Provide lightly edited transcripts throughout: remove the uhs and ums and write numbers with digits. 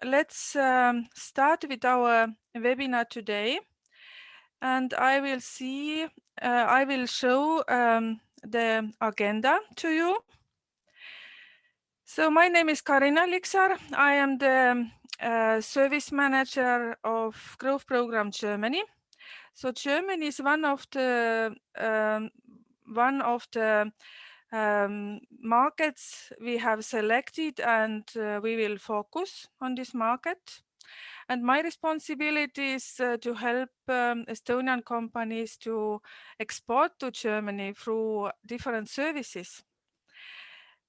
let's start with our webinar today. And I will show the agenda to you. So my name is Karina Liksar. I am the service manager of Growth Program Germany. So Germany is one of the markets we have selected, and we will focus on this market. And my responsibility is to help Estonian companies to export to Germany through different services.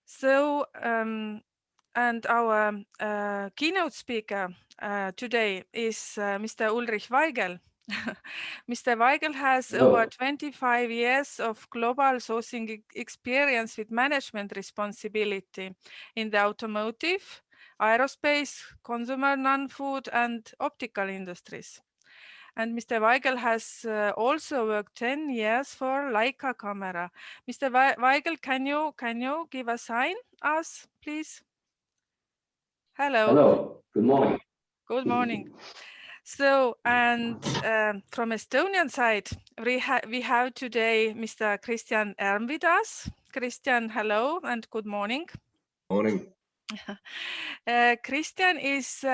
So, and our keynote speaker today is Mr. Ulrich Weigel. Mr. Weigel has over 25 years of global sourcing experience with management responsibility in the automotive, aerospace, consumer non-food and optical industries. And Mr. Weigel has also worked 10 years for Leica Camera. Mr. Weigel, can you give a sign us, please? Hello. Hello. Good morning. Good morning. So, and from Estonian side, we have today Mr. Kristjan Erm with us. Kristjan, hello and good morning. Morning. Kristjan is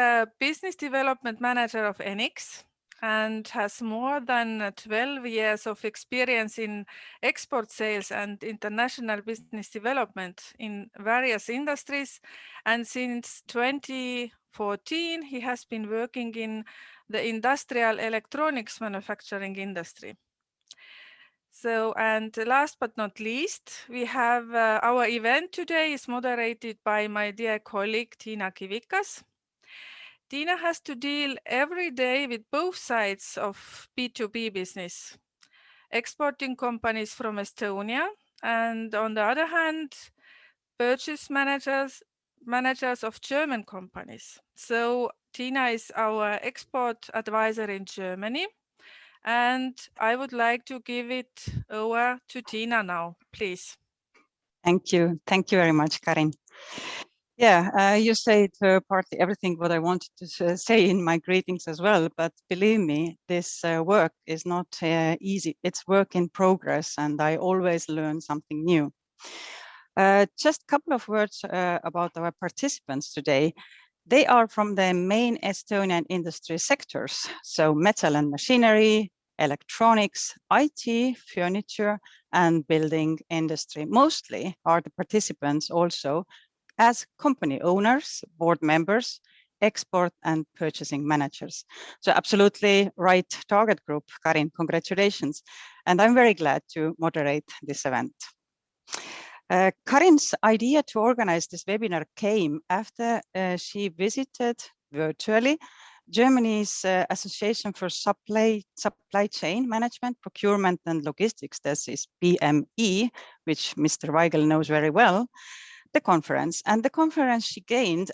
business development manager of Enix and has more than 12 years of experience in export sales and international business development in various industries. And since 2014, he has been working in the industrial electronics manufacturing industry. So, and last but not least, we have our event today is moderated by my dear colleague, Tiina Kivikas. Tiina has to deal every day with both sides of B2B business, exporting companies from Estonia, and on the other hand, purchase managers of German companies. So Tiina is our export advisor in Germany. And I would like to give it over to Tiina now, please. Thank you. Thank you very much, Karin. Yeah, you said partly everything what I wanted to say in my greetings as well, but believe me, this work is not easy. It's work in progress, and I always learn something new. Just a couple of words about our participants today. They are from the main Estonian industry sectors, so metal and machinery, electronics, IT, furniture, and building industry. Mostly are the participants also as company owners, board members, export and purchasing managers. So absolutely right target group, Karin, congratulations. And I'm very glad to moderate this event. Karin's idea to organize this webinar came after she visited virtually Germany's Association for Supply Chain Management, Procurement and Logistics, this is BME, which Mr. Weigel knows very well, the conference. And the conference she gained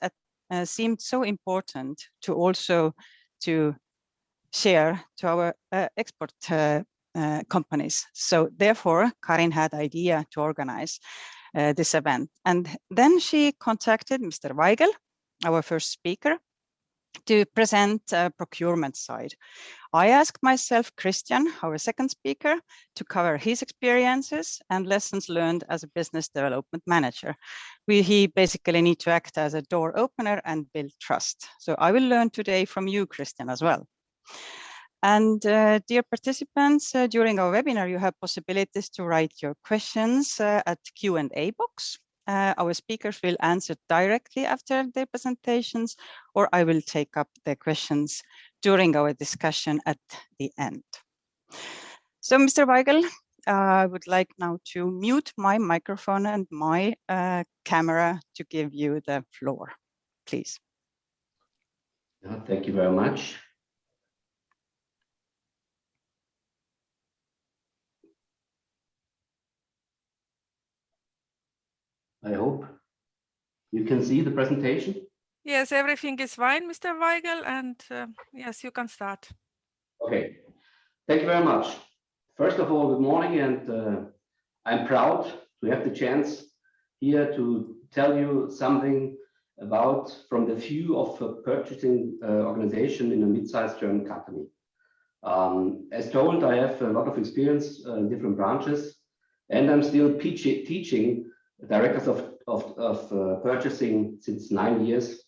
seemed so important to also to share to our export companies. So therefore, Karin had idea to organize this event. And then she contacted Mr. Weigel, our first speaker, to present procurement side. I asked myself, Kristjan, our second speaker, to cover his experiences and lessons learned as a business development manager. He basically need to act as a door opener and build trust. So I will learn today from you, Kristjan, as well. And dear participants, during our webinar, you have possibilities to write your questions at Q&A box. Our speakers will answer directly after their presentations, or I will take up the questions during our discussion at the end. So, Mr. Weigel, I would like now to mute my microphone and my camera to give you the floor, please. Thank you very much. I hope you can see the presentation. Yes, everything is fine, Mr. Weigel, and yes, you can start. Okay, thank you very much. First of all, good morning, and I'm proud to have the chance here to tell you something from the view of a purchasing organization in a mid-sized German company. As told, I have a lot of experience in different branches, and I'm still teaching directors of purchasing since 9 years.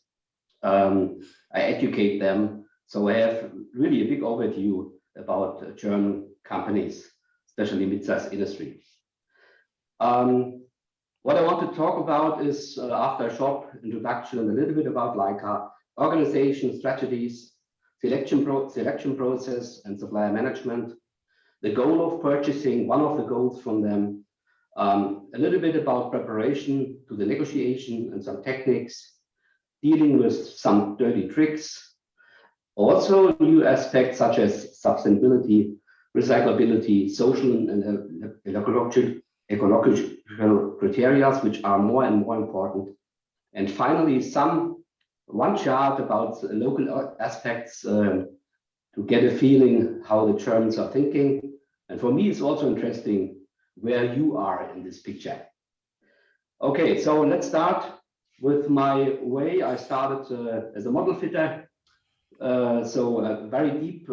I educate them, so I have really a big overview about German companies, especially mid-sized industry. What I want to talk about is, after a short introduction, a little bit about Leica, organization, strategies, selection process, and supplier management, the goal of purchasing, one of the goals from them, a little bit about preparation to the negotiation and some techniques, dealing with some dirty tricks, also new aspects such as sustainability, recyclability, social and ecological criteria, which are more and more important. And finally, one chart about local aspects to get a feeling how the Germans are thinking. And for me, it's also interesting where you are in this picture. Okay, so let's start with my way. I started as a model fitter, so a very deep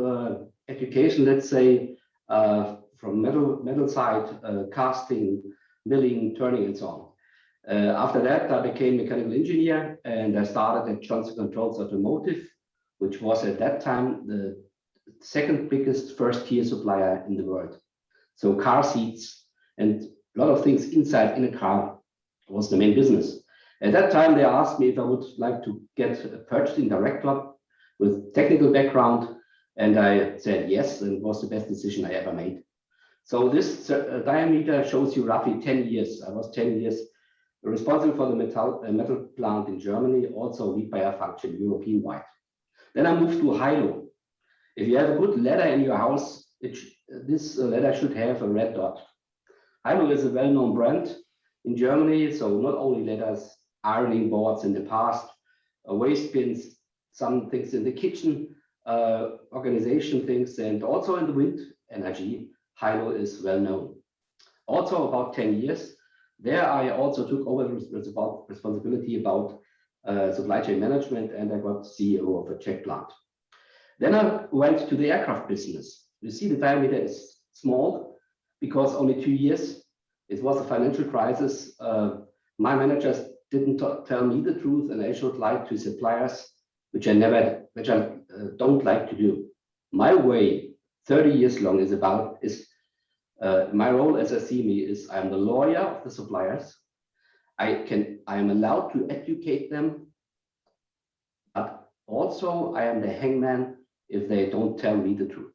education, let's say, from metal side, casting, milling, turning, and so on. After that, I became mechanical engineer, and I started at Johnson Controls Automotive, which was at that time the second biggest first-tier supplier in the world. So car seats and a lot of things inside in a car was the main business. At that time, they asked me if I would like to get a purchasing director with technical background, and I said yes, and it was the best decision I ever made. So this diameter shows you roughly 10 years. I was 10 years responsible for the metal plant in Germany, also lead buyer function European-wide. Then I moved to Hilo. If you have a good ladder in your house, this ladder should have a red dot. Hilo is a well-known brand in Germany, so not only ladders, ironing boards in the past, waste bins, some things in the kitchen, organization things, and also in the wind energy, Hilo is well known. Also about 10 years, there I also took over the responsibility about supply chain management, and I got CEO of a Czech plant. Then I went to the aircraft business. You see the diameter is small because only 2 years. It was a financial crisis. My managers didn't tell me the truth, and I should lie to suppliers, which I don't like to do. My way, 30 years long, is my role as a CME is I'm the lawyer of the suppliers. I am allowed to educate them, but also I am the hangman if they don't tell me the truth.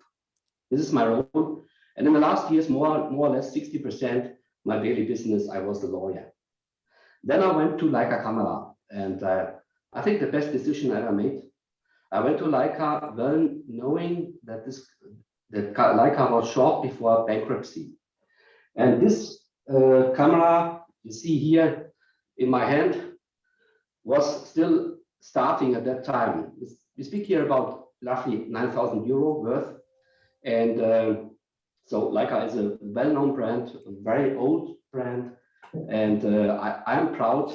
This is my role. And in the last years, more or less 60% my daily business, I was the lawyer. Then I went to Leica Camera, and I think the best decision I ever made. I went to Leica well knowing that Leica was short before bankruptcy. And this camera you see here in my hand was still starting at that time. We speak here about roughly 9,000 euro worth. And so Leica is a well-known brand, a very old brand. And I am proud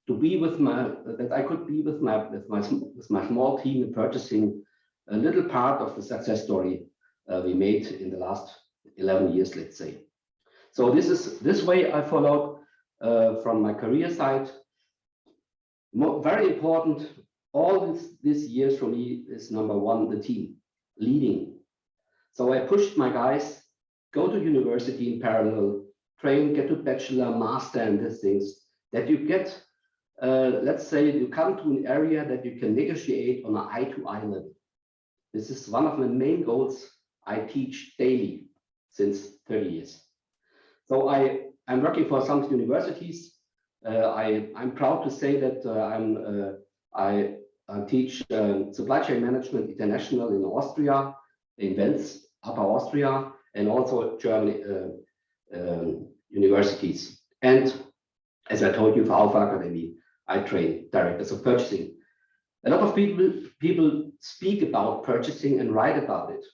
to be that I could be with my small team in purchasing a little part of the success story we made in the last 11 years, let's say. So this way I followed from my career side. Very important, all these years for me is number one, the team, leading. So I pushed my guys, go to university in parallel, train, get to bachelor, master, and these things, that you get, let's say you come to an area that you can negotiate on an eye-to-eye level. This is one of the main goals I teach daily since 30 years. So I'm working for some universities. I'm proud to say that I teach supply chain management international in Austria, in Wenz, Upper Austria, and also Germany universities. And as I told you, for Alpha Academy, I train directors of purchasing. A lot of people speak about purchasing and write about it,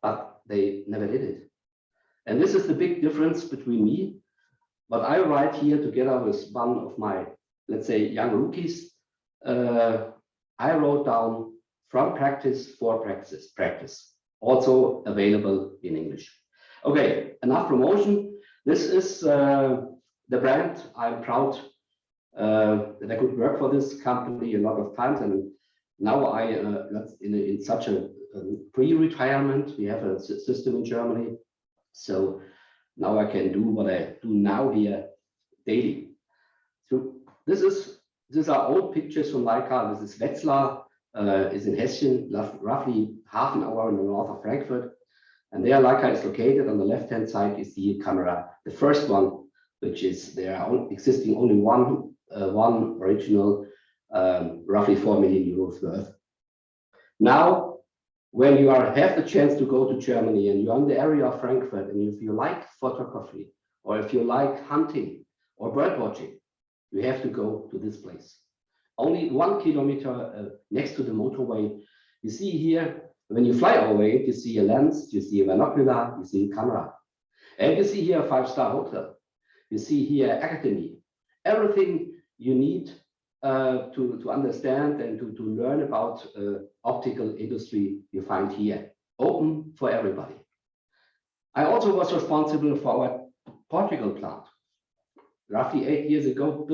but they never did it. And this is the big difference between me. But I write here together with one of my, let's say, young rookies, I wrote down from practice for practice, also available in English. Okay, enough promotion. This is the brand. I'm proud that I could work for this company a lot of times, and now I in such a pre-retirement. We have a system in Germany, so now I can do what I do now here daily. So these are old pictures from Leica. This is Wetzlar, is in Hessen, roughly half an hour in the north of Frankfurt. And there Leica is located. On the left-hand side, you see a camera, the first one, which is there are existing only one original, roughly 4 million euros worth. Now, when you have the chance to go to Germany and you're in the area of Frankfurt, and if you like photography, or if you like hunting or bird watching, you have to go to this place. Only 1 kilometer next to the motorway. You see here, when you fly over it, you see a lens, you see a binocular, you see a camera. And you see here a 5-star hotel. You see here academy. Everything you need to understand and to learn about optical industry you find here. Open for everybody. I also was responsible for our Portugal plant. Roughly 8 years ago,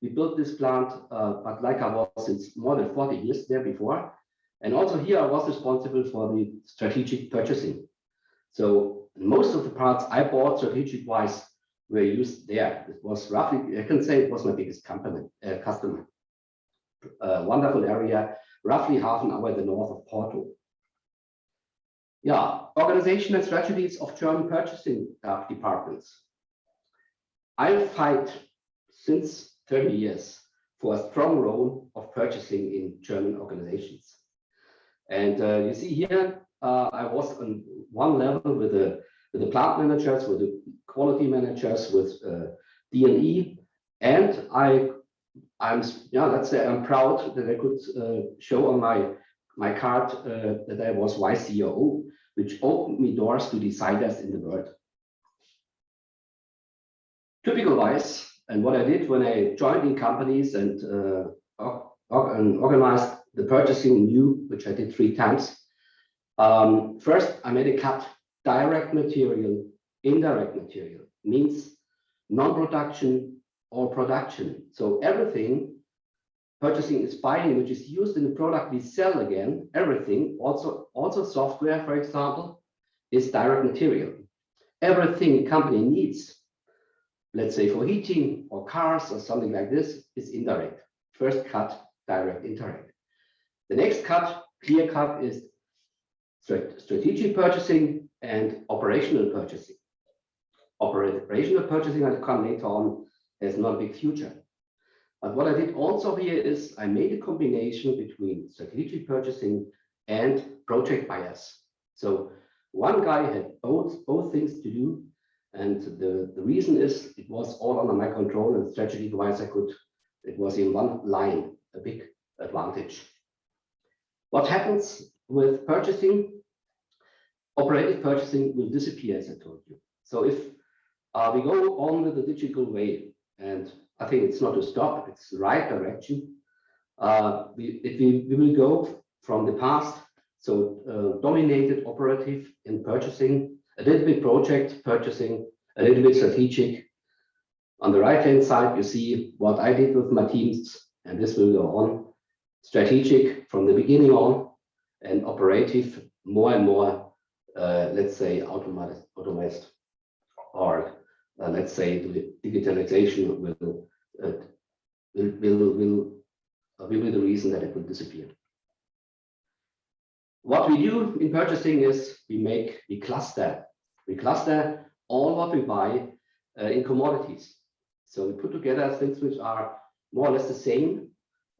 we built this plant, but Leica was since more than 40 years there before. And also here I was responsible for the strategic purchasing. So most of the parts I bought strategic-wise were used there. It was roughly, I can say it was my biggest customer. Wonderful area, roughly half an hour in the north of Porto. Yeah, organization and strategies of German purchasing departments. I fight since 30 years for a strong role of purchasing in German organizations. And you see here, I was on one level with the plant managers, with the quality managers, with D&E, and let's say I'm proud that I could show on my card that I was YCOO, which opened me doors to deciders in the world. Typical wise, and what I did when I joined in companies and organized the purchasing new, which I did 3 times. First, I made a cut: direct material, indirect material, means non-production or production. So everything purchasing is buying, which is used in the product we sell again, everything, also software, for example, is direct material. Everything a company needs, let's say for heating or cars or something like this, is indirect. First cut, direct, indirect. The next cut, clear cut, is strategic purchasing and operational purchasing. Operational purchasing, I'll come later on, has not a big future. But what I did also here is I made a combination between strategic purchasing and project buyers. So one guy had both things to do. And the reason is it was all under my control, and strategy-wise it was in one line, a big advantage. What happens with purchasing? Operative purchasing will disappear, as I told you. So if we go on with the digital way, and I think it's not a stop, it's the right direction, we will go from the past, so dominated operative in purchasing, a little bit project purchasing, a little bit strategic. On the right-hand side, you see what I did with my teams, and this will go on. Strategic from the beginning on, and operative more and more, let's say, automated, or let's say the digitalization will be the reason that it will disappear. What we do in purchasing is we cluster all what we buy in commodities. So we put together things which are more or less the same,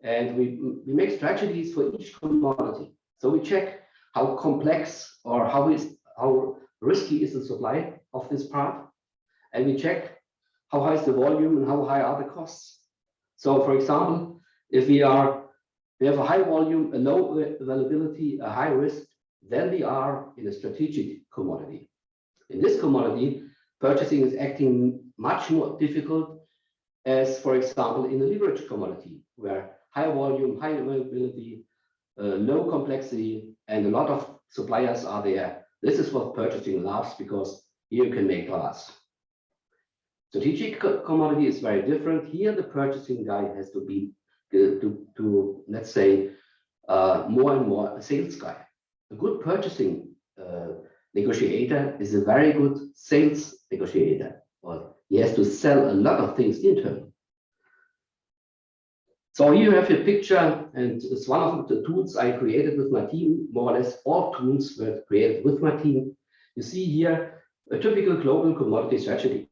and we make strategies for each commodity. So we check how complex or how risky is the supply of this part, and we check how high is the volume and how high are the costs. So, for example, if we have a high volume, a low availability, a high risk, then we are in a strategic commodity. In this commodity, purchasing is acting much more difficult as, for example, in a leverage commodity, where high volume, high availability, low complexity, and a lot of suppliers are there. This is what purchasing loves, because here you can make glass. Strategic commodity is very different. Here the purchasing guy has to be let's say more and more a sales guy. A good purchasing negotiator is a very good sales negotiator, or he has to sell a lot of things internally. So here you have a picture, and it's one of the tools I created with my team. More or less all tools were created with my team. You see here a typical global commodity strategy.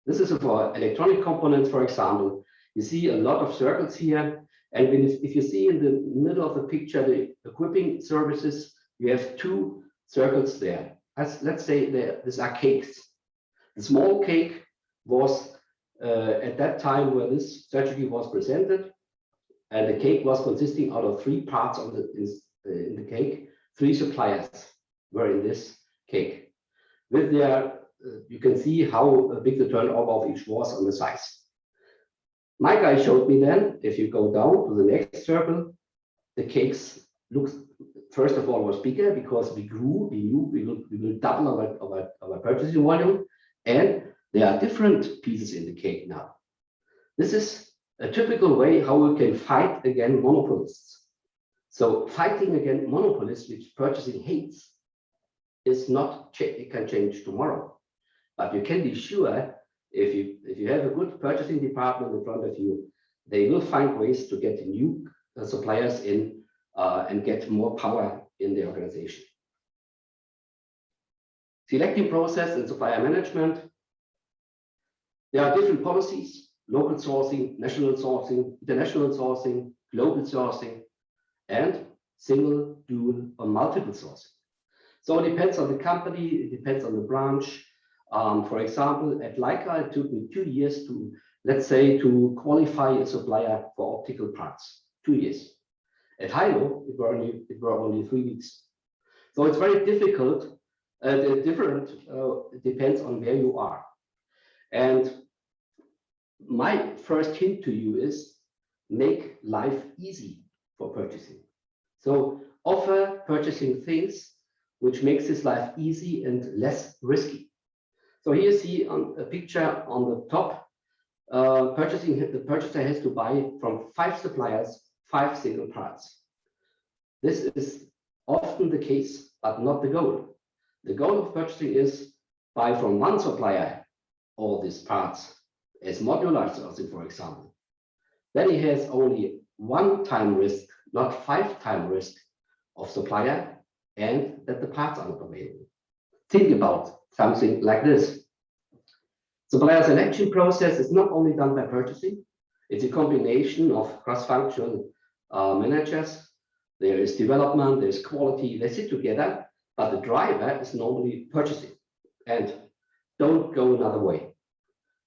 This is for electronic components, for example. You see a lot of circles here. And if you see in the middle of the picture, the equipping services, you have two circles there. Let's say these are cakes. The small cake was at that time where this strategy was presented, and the cake was consisting out of three parts in the cake. Three suppliers were in this cake. With their, you can see how big the turnover of each was on the size. My guy showed me then, if you go down to the next circle, the cakes looks, first of all, was bigger because we grew, we knew we will double our purchasing volume, and there are different pieces in the cake now. This is a typical way how we can fight against monopolists. So fighting against monopolists, which purchasing hates, is not, it can change tomorrow. But you can be sure if you have a good purchasing department in front of you, they will find ways to get new suppliers in and get more power in the organization. Selecting process and supplier management. There are different policies: local sourcing, national sourcing, international sourcing, global sourcing, and single, dual, or multiple sourcing. So it depends on the company, it depends on the branch. For example, at Leica, it took me 2 years to, let's say, to qualify a supplier for optical parts. 2 years. At Hilo, it were only 3 weeks. So it's very difficult. It depends on where you are. And my first hint to you is make life easy for purchasing. So offer purchasing things which makes this life easy and less risky. So here you see on a picture on the top, the purchaser has to buy from 5 suppliers, 5 single parts. This is often the case, but not the goal. The goal of purchasing is buy from one supplier all these parts as modular sourcing, for example. Then he has only 1-time risk, not 5-time risk of supplier, and that the parts are not available. Think about something like this. Supplier selection process is not only done by purchasing, it's a combination of cross-functional managers. There is development, there's quality, they sit together, but the driver is normally purchasing. And don't go another way.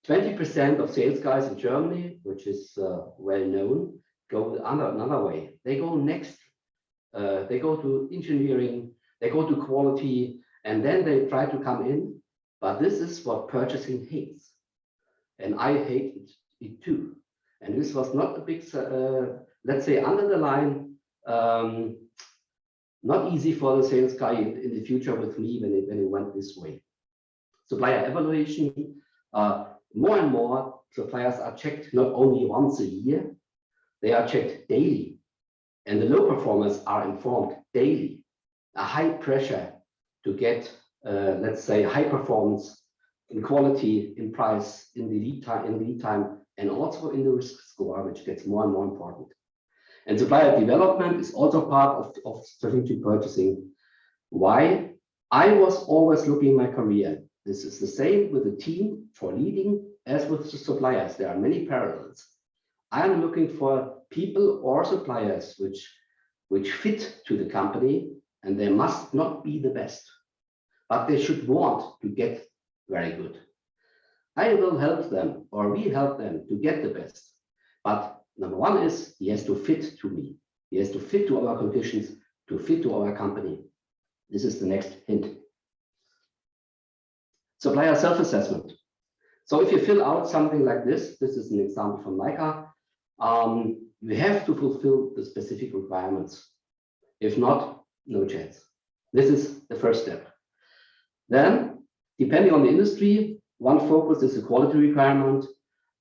20% of sales guys in Germany, which is well known, go another way. They go next. They go to engineering, they go to quality, and then they try to come in. But this is what purchasing hates. And I hate it too. And this was not a big, let's say, under the line, not easy for the sales guy in the future with me when it went this way. Supplier evaluation. More and more suppliers are checked not only once a year, they are checked daily. And the low performers are informed daily. A high pressure to get, let's say, high performance in quality, in price, in the lead time, and also in the risk score, which gets more and more important. And supplier development is also part of strategic purchasing. Why? I was always looking at my career. This is the same with the team for leading as with the suppliers. There are many parallels. I'm looking for people or suppliers which fit to the company, and they must not be the best, but they should want to get very good. I will help them, or we help them to get the best. But number one is he has to fit to me. He has to fit to our conditions, to fit to our company. This is the next hint. Supplier self-assessment. So if you fill out something like this is an example from Leica. you have to fulfill the specific requirements. If not, no chance. This is the first step. Then, depending on the industry, one focus is the quality requirement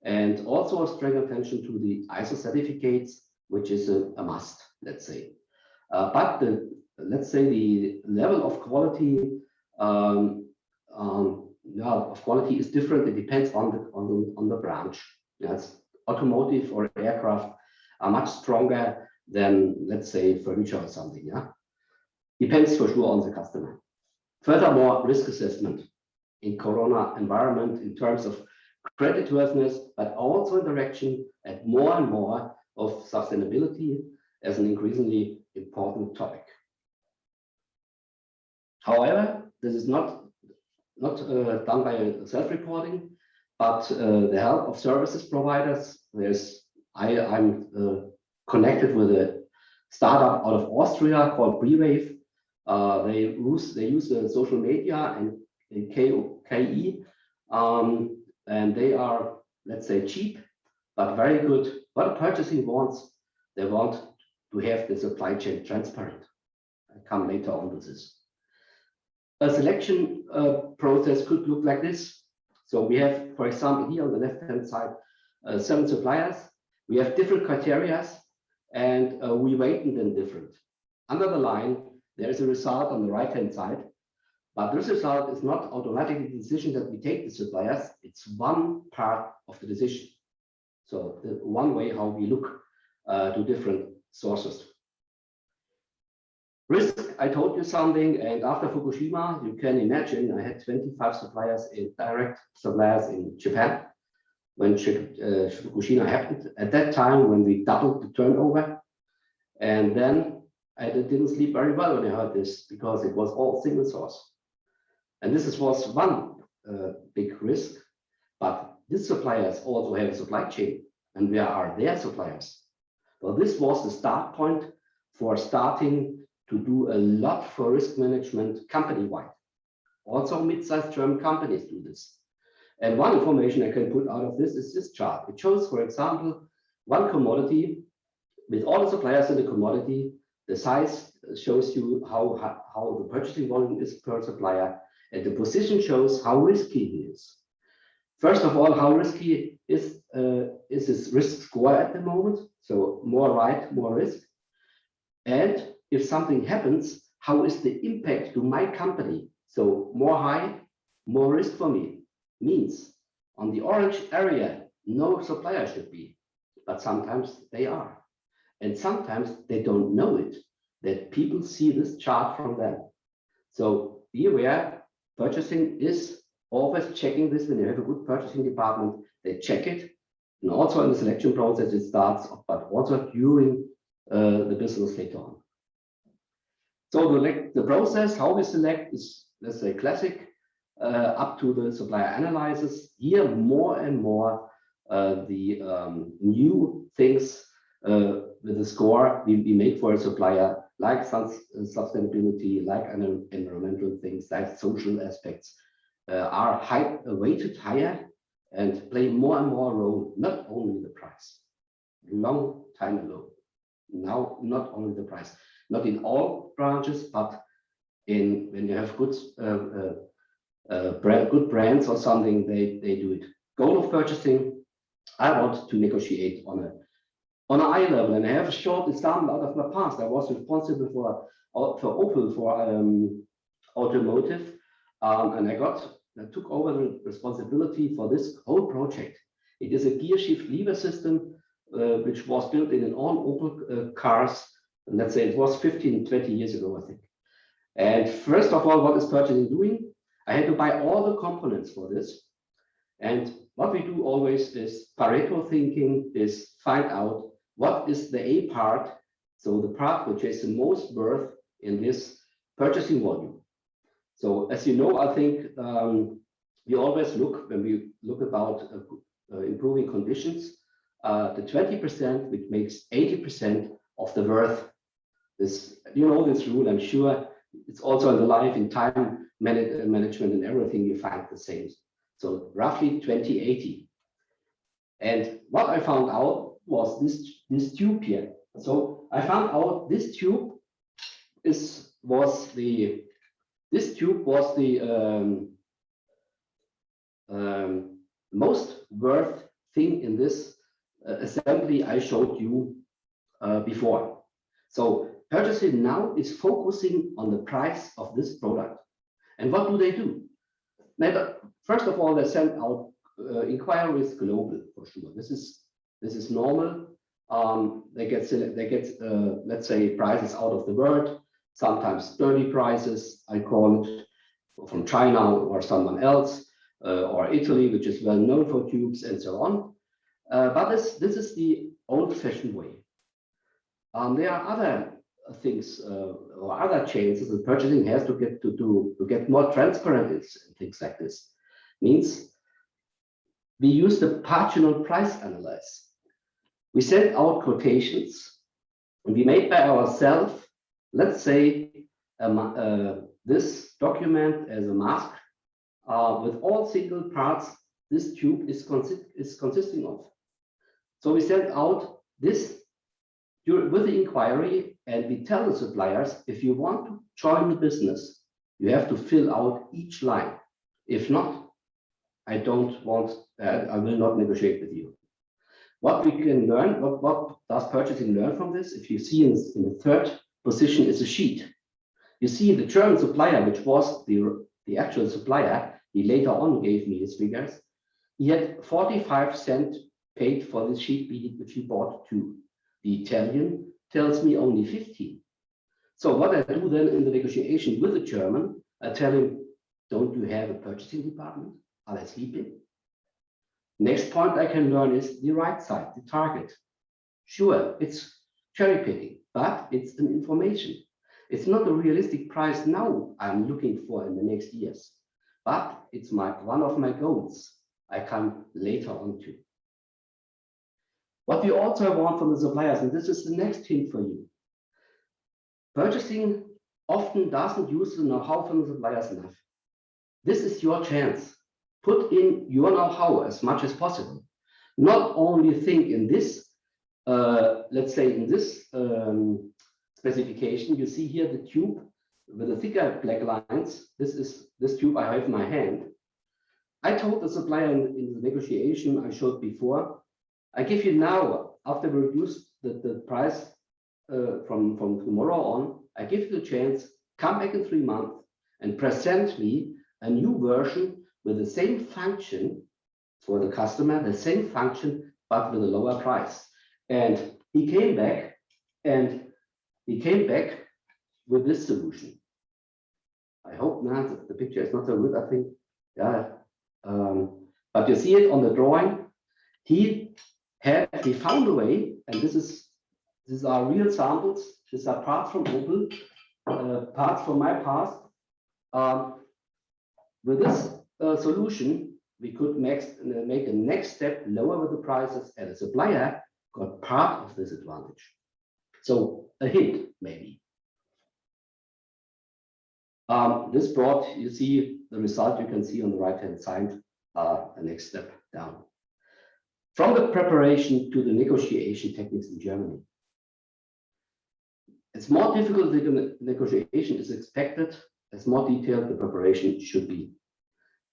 and also a strong attention to the ISO certificates, which is a must, let's say. But let's say the level of quality is different. It depends on the branch. Yes, automotive or aircraft are much stronger than, let's say, furniture or something. Yeah, depends for sure on the customer. Furthermore, risk assessment in Corona environment in terms of creditworthiness, but also in direction at more and more of sustainability as an increasingly important topic. However, this is not done by self-reporting, but the help of services providers. I'm connected with a startup out of Austria called Prewave. They use social media and KI, and they are, let's say, cheap but very good. What purchasing wants, they want to have the supply chain transparent. I come later on to this. A selection process could look like this. So we have, for example, here on the left-hand side, 7 suppliers. We have different criteria, and we weight them different. Under the line, there is a result on the right-hand side, but this result is not automatically the decision that we take the suppliers. It's one part of the decision. So the one way how we look to different sources. Risk, I told you something, and after Fukushima, you can imagine I had 25 suppliers in direct suppliers in Japan when Fukushima happened. At that time, when we doubled the turnover, and then I didn't sleep very well when I heard this because it was all single source. And this was one big risk, but these suppliers also have a supply chain, and where are their suppliers? Well, this was the start point for starting to do a lot for risk management company-wide. Also, mid-sized German companies do this. And one information I can put out of this is this chart. It shows, for example, one commodity with all the suppliers in the commodity. The size shows you how the purchasing volume is per supplier, and the position shows how risky he is. First of all, how risky is his risk score at the moment? So more right, more risk. And if something happens, how is the impact to my company? So more high, more risk for me. Means on the orange area, no supplier should be, but sometimes they are. And sometimes they don't know it, that people see this chart from them. So be aware, purchasing is always checking this. When you have a good purchasing department, they check it. And also in the selection process, it starts, but also during the business later on. So the process, how we select is, let's say, classic, up to the supplier analysis. Here, more and more the new things with the score we make for a supplier, like sustainability, like environmental things, like social aspects, are weighted higher and play more and more role, not only the price. Long time ago, now not only the price. Not in all branches, but when you have good brands or something, they do it. Goal of purchasing, I want to negotiate on an eye level, and I have a short example out of my past. I was responsible for Opel for automotive, and I took over the responsibility for this whole project. It is a gear shift lever system which was built in all Opel cars. And let's say it was 15, 20 years ago, I think. And first of all, what is purchasing doing? I had to buy all the components for this. And what we do always is Pareto thinking, is find out what is the A part, so the part which is the most worth in this purchasing volume. So as you know, I think we always look, when we look about improving conditions, the 20% which makes 80% of the worth. This, you know this rule, I'm sure. It's also in the life, in time management and everything, you find the same. So roughly 20-80. And what I found out was this tube here. So I found out this tube was the most worth thing in this assembly I showed you before. So purchasing now is focusing on the price of this product. And what do? First of all, they send out inquiries global for sure. This is normal. They get let's say prices out of the world, sometimes dirty prices, I call it, from China or someone else, or Italy, which is well known for tubes and so on. But this is the old-fashioned way. There are other things or other changes that purchasing has to get more transparent and things like this. Means we use the marginal price analysis. We send out quotations and we made by ourselves, let's say, this document as a mask with all single parts this tube is consisting of. So we send out this with the inquiry, and we tell the suppliers, if you want to join the business, you have to fill out each line. If not, I will not negotiate with you. What we can learn, what does purchasing learn from this? If you see in the third position is a sheet. You see the German supplier, which was the actual supplier, he later on gave me his figures. He had 45 cents paid for this sheet which he bought too. The Italian tells me only 15. So what I do then in the negotiation with the German, I tell him, don't you have a purchasing department? Are they sleeping? Next point I can learn is the right side, the target. Sure, it's cherry picking, but it's an information. It's not a realistic price now I'm looking for in the next years, but it's one of my goals I come later on to. What we also want from the suppliers, and this is the next hint for you. Purchasing often doesn't use the know-how from the suppliers enough. This is your chance. Put in your know-how as much as possible. Not only think in this, let's say in this specification, you see here the tube with the thicker black lines. This is this tube I have in my hand. I told the supplier in the negotiation I showed before, I give you now, after we reduce the price from tomorrow on, I give you the chance, come back in 3 months and present me a new version with the same function for the customer, the same function, but with a lower price. And he came back with this solution. I hope now the picture is not so good, I think. Yeah. But you see it on the drawing. He found a way, and these are real samples. These are parts from Opel, parts from my past. With this solution, we could make a next step, lower with the prices, and the supplier got part of this advantage. So a hint, maybe. This brought, you see the result you can see on the right-hand side, the next step down. From the preparation to the negotiation techniques in Germany. As more difficult the negotiation is expected, as more detailed the preparation should be.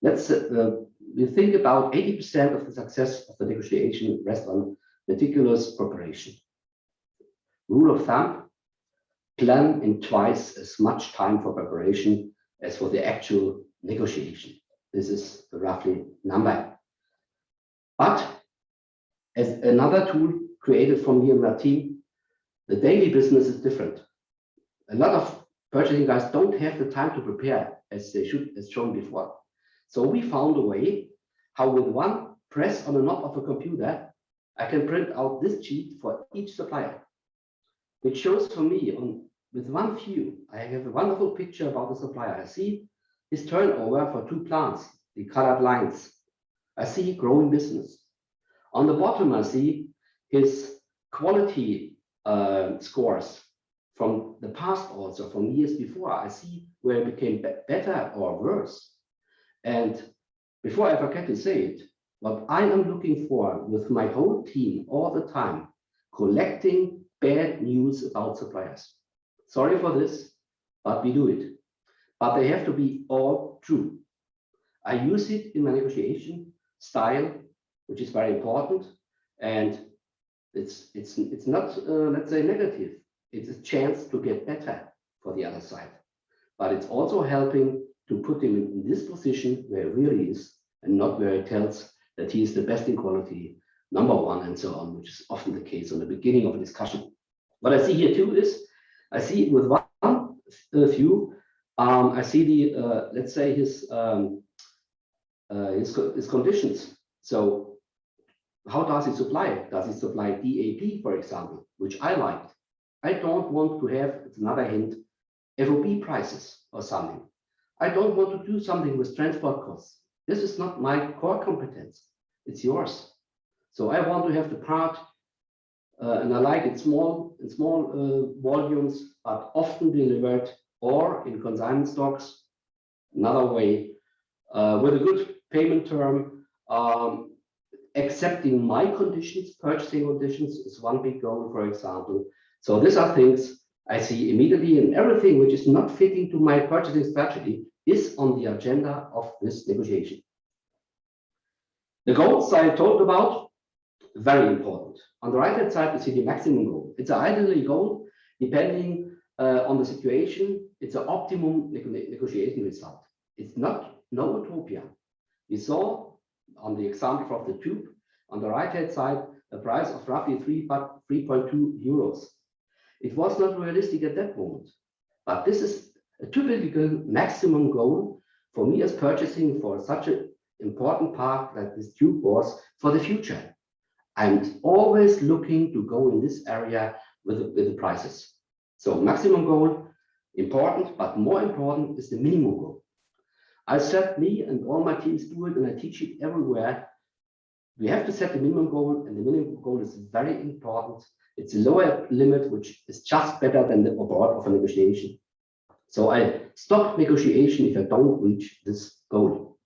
We think about 80% of the success of the negotiation rests on meticulous preparation. Rule of thumb, plan in twice as much time for preparation as for the actual negotiation. This is the roughly number. But as another tool created from me and my team, the daily business is different. A lot of purchasing guys don't have the time to prepare as they should, as shown before. So we found a way how with one press on the knob of a computer, I can print out this sheet for each supplier, which shows for me with one view, I have a wonderful picture about the supplier. I see his turnover for 2 plants, the colored lines. I see growing business. On the bottom, I see his quality scores from the past, also from years before. I see where it became better or worse. And before I forget to say it, what I am looking for with my whole team all the time, collecting bad news about suppliers. Sorry for this, but we do it. But they have to be all true. I use it in my negotiation style, which is very important, and it's not let's say negative. It's a chance to get better for the other side, but it's also helping to put him in this position where he really is, and not where he tells that he is the best in quality, #1, and so on, which is often the case on the beginning of a discussion. What I see here too is, I see with one view, I see the let's say his conditions. So how does he supply? Does he supply DAP, for example, which I liked? I don't want to have, it's another hint, FOB prices or something. I don't want to do something with transport costs. This is not my core competence. It's yours. So I want to have the part, and I like it small volumes, but often delivered, or in consignment stocks. Another way, with a good payment term, accepting my conditions, purchasing conditions is one big goal, for example. So these are things I see immediately, and everything which is not fitting to my purchasing strategy is on the agenda of this negotiation. The goals I talked about, very important. On the right hand side, you see the maximum goal. It's an ideally goal, depending on the situation. It's an optimum negotiation result. It's not no utopia. We saw on the example of the tube, on the right hand side, a price of roughly 3.2 euros. It was not realistic at that moment, but this is a typical maximum goal for me as purchasing for such an important part that this tube was for the future. I'm always looking to go in this area with the prices. So maximum goal, important, but more important is the minimum goal. I said me and all my teams do it, and I teach it everywhere. We have to set the minimum goal, and the minimum goal is very important. It's a lower limit, which is just better than the abort of a negotiation. So I stop negotiation if I don't reach this goal.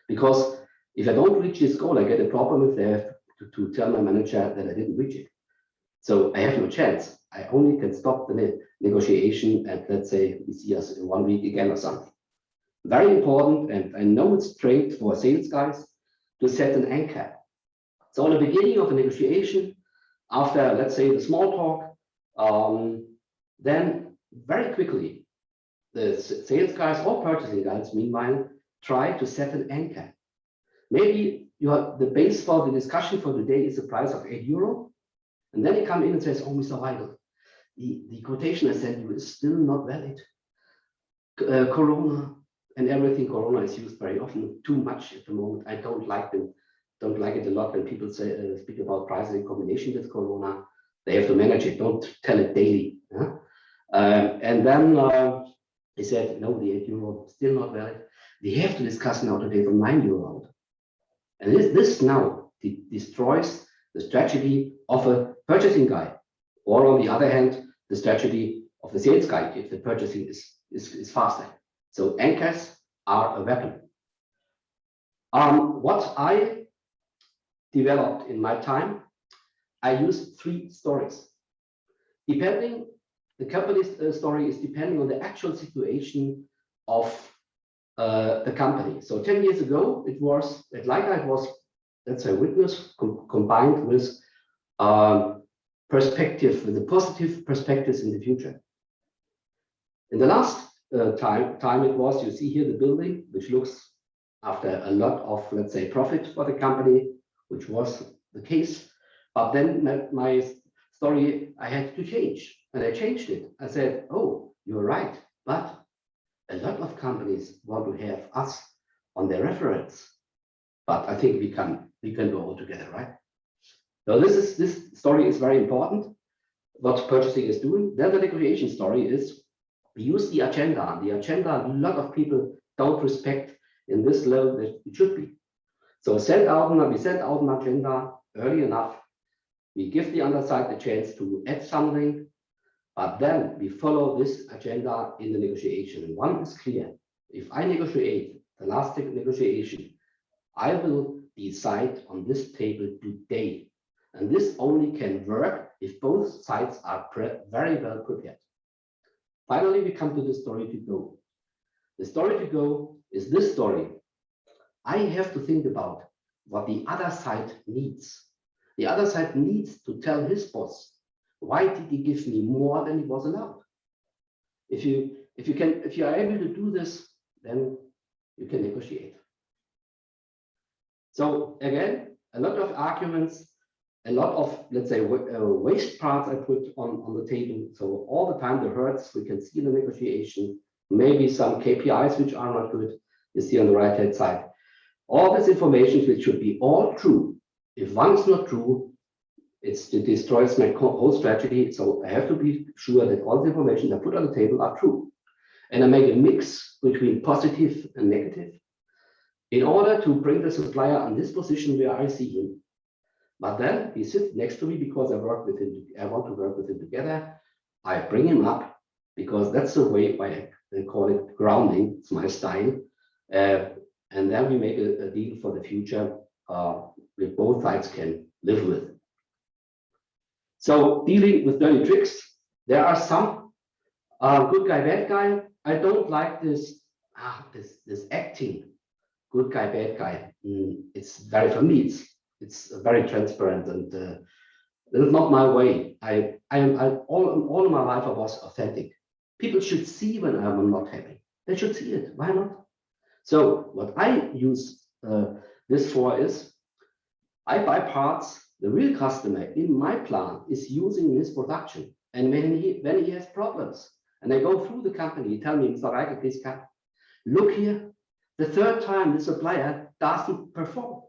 Because if I don't reach this goal, I get a problem if they have to tell my manager that I didn't reach it. So I have no chance. I only can stop the negotiation at, let's say, we see us in 1 week again or something. Very important, and I know it's trained for sales guys to set an anchor. So in the beginning of a negotiation, after, let's say, the small talk, then very quickly, the sales guys or purchasing guys, meanwhile, try to set an anchor. Maybe you have the base for the discussion for today is the price of €8, and then you come in and says, "Oh, Mr. Weigel, the quotation I sent you is still not valid. Corona and everything. Corona is used very often, too much at the moment. I don't like them. Don't like it a lot when people say speak about prices in combination with Corona. They have to manage it. Don't tell it daily." Huh? And then he said, "No, the €8 still not valid. We have to discuss now today for €9." And this now destroys the strategy of a purchasing guy, or on the other hand, the strategy of the sales guy if the purchasing is faster. So anchors are a weapon. What I developed in my time, I used 3 stories. Depending, the company's story is depending on the actual situation of the company. So 10 years ago, it was at Leica, it was, let's say, witness combined with perspective, with the positive perspectives in the future. In the last time it was, you see here the building, which looks after a lot of, let's say, profit for the company, which was the case. But then my story, I had to change, and I changed it. I said, "Oh, you're right, but a lot of companies want to have us on their reference, but I think we can go all together, right?" So this story is very important, what purchasing is doing. Then the negotiation story is, we use the agenda. The agenda, a lot of people don't respect in this level that it should be. So we send out an agenda early enough. We give the other side the chance to add something, but then we follow this agenda in the negotiation. And one is clear: if I negotiate the last negotiation, I will decide on this table today. And this only can work if both sides are very well prepared. Finally, we come to the story to go. The story to go is this story. I have to think about what the other side needs. The other side needs to tell his boss, why did he give me more than he was allowed? If you are able to do this, then you can negotiate. So again, a lot of arguments, a lot of, let's say, waste parts I put on the table. So all the time the hurts we can see in the negotiation, maybe some KPIs which are not good, you see on the right hand side. All this information which should be all true. If one is not true, it destroys my whole strategy. So I have to be sure that all the information I put on the table are true. And I make a mix between positive and negative in order to bring the supplier on this position where I see him. But then he sits next to me because I work with him. I want to work with him together. I bring him up because that's the way I call it grounding. It's my style. And then we make a deal for the future that both sides can live with. So dealing with dirty tricks, there are some good guy, bad guy. I don't like this acting good guy, bad guy. It's very, for me, it's very transparent, and it's not my way. All of my life I was authentic. People should see when I'm not happy. They should see it. Why not? So what I use this for is I buy parts the real customer in my plant is using in his production, and when he has problems, and I go through the company, tell me, Mr. Weigel, please come. Look here, the third time the supplier doesn't perform.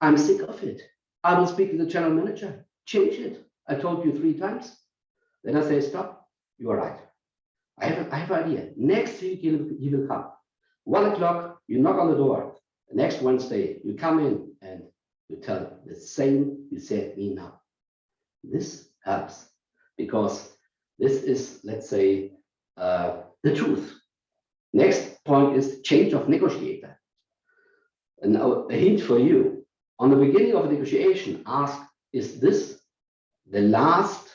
I'm sick of it. I will speak to the general manager. Change it. I told you 3 times. Then I say, stop. You are right. I have an idea. Next week he will come. 1 o'clock, you knock on the door. The next Wednesday, you come in and you tell him the same you said me now. This helps because this is, let's say, the truth. Next point is change of negotiator. And now a hint for you. On the beginning of a negotiation, ask, is this the last,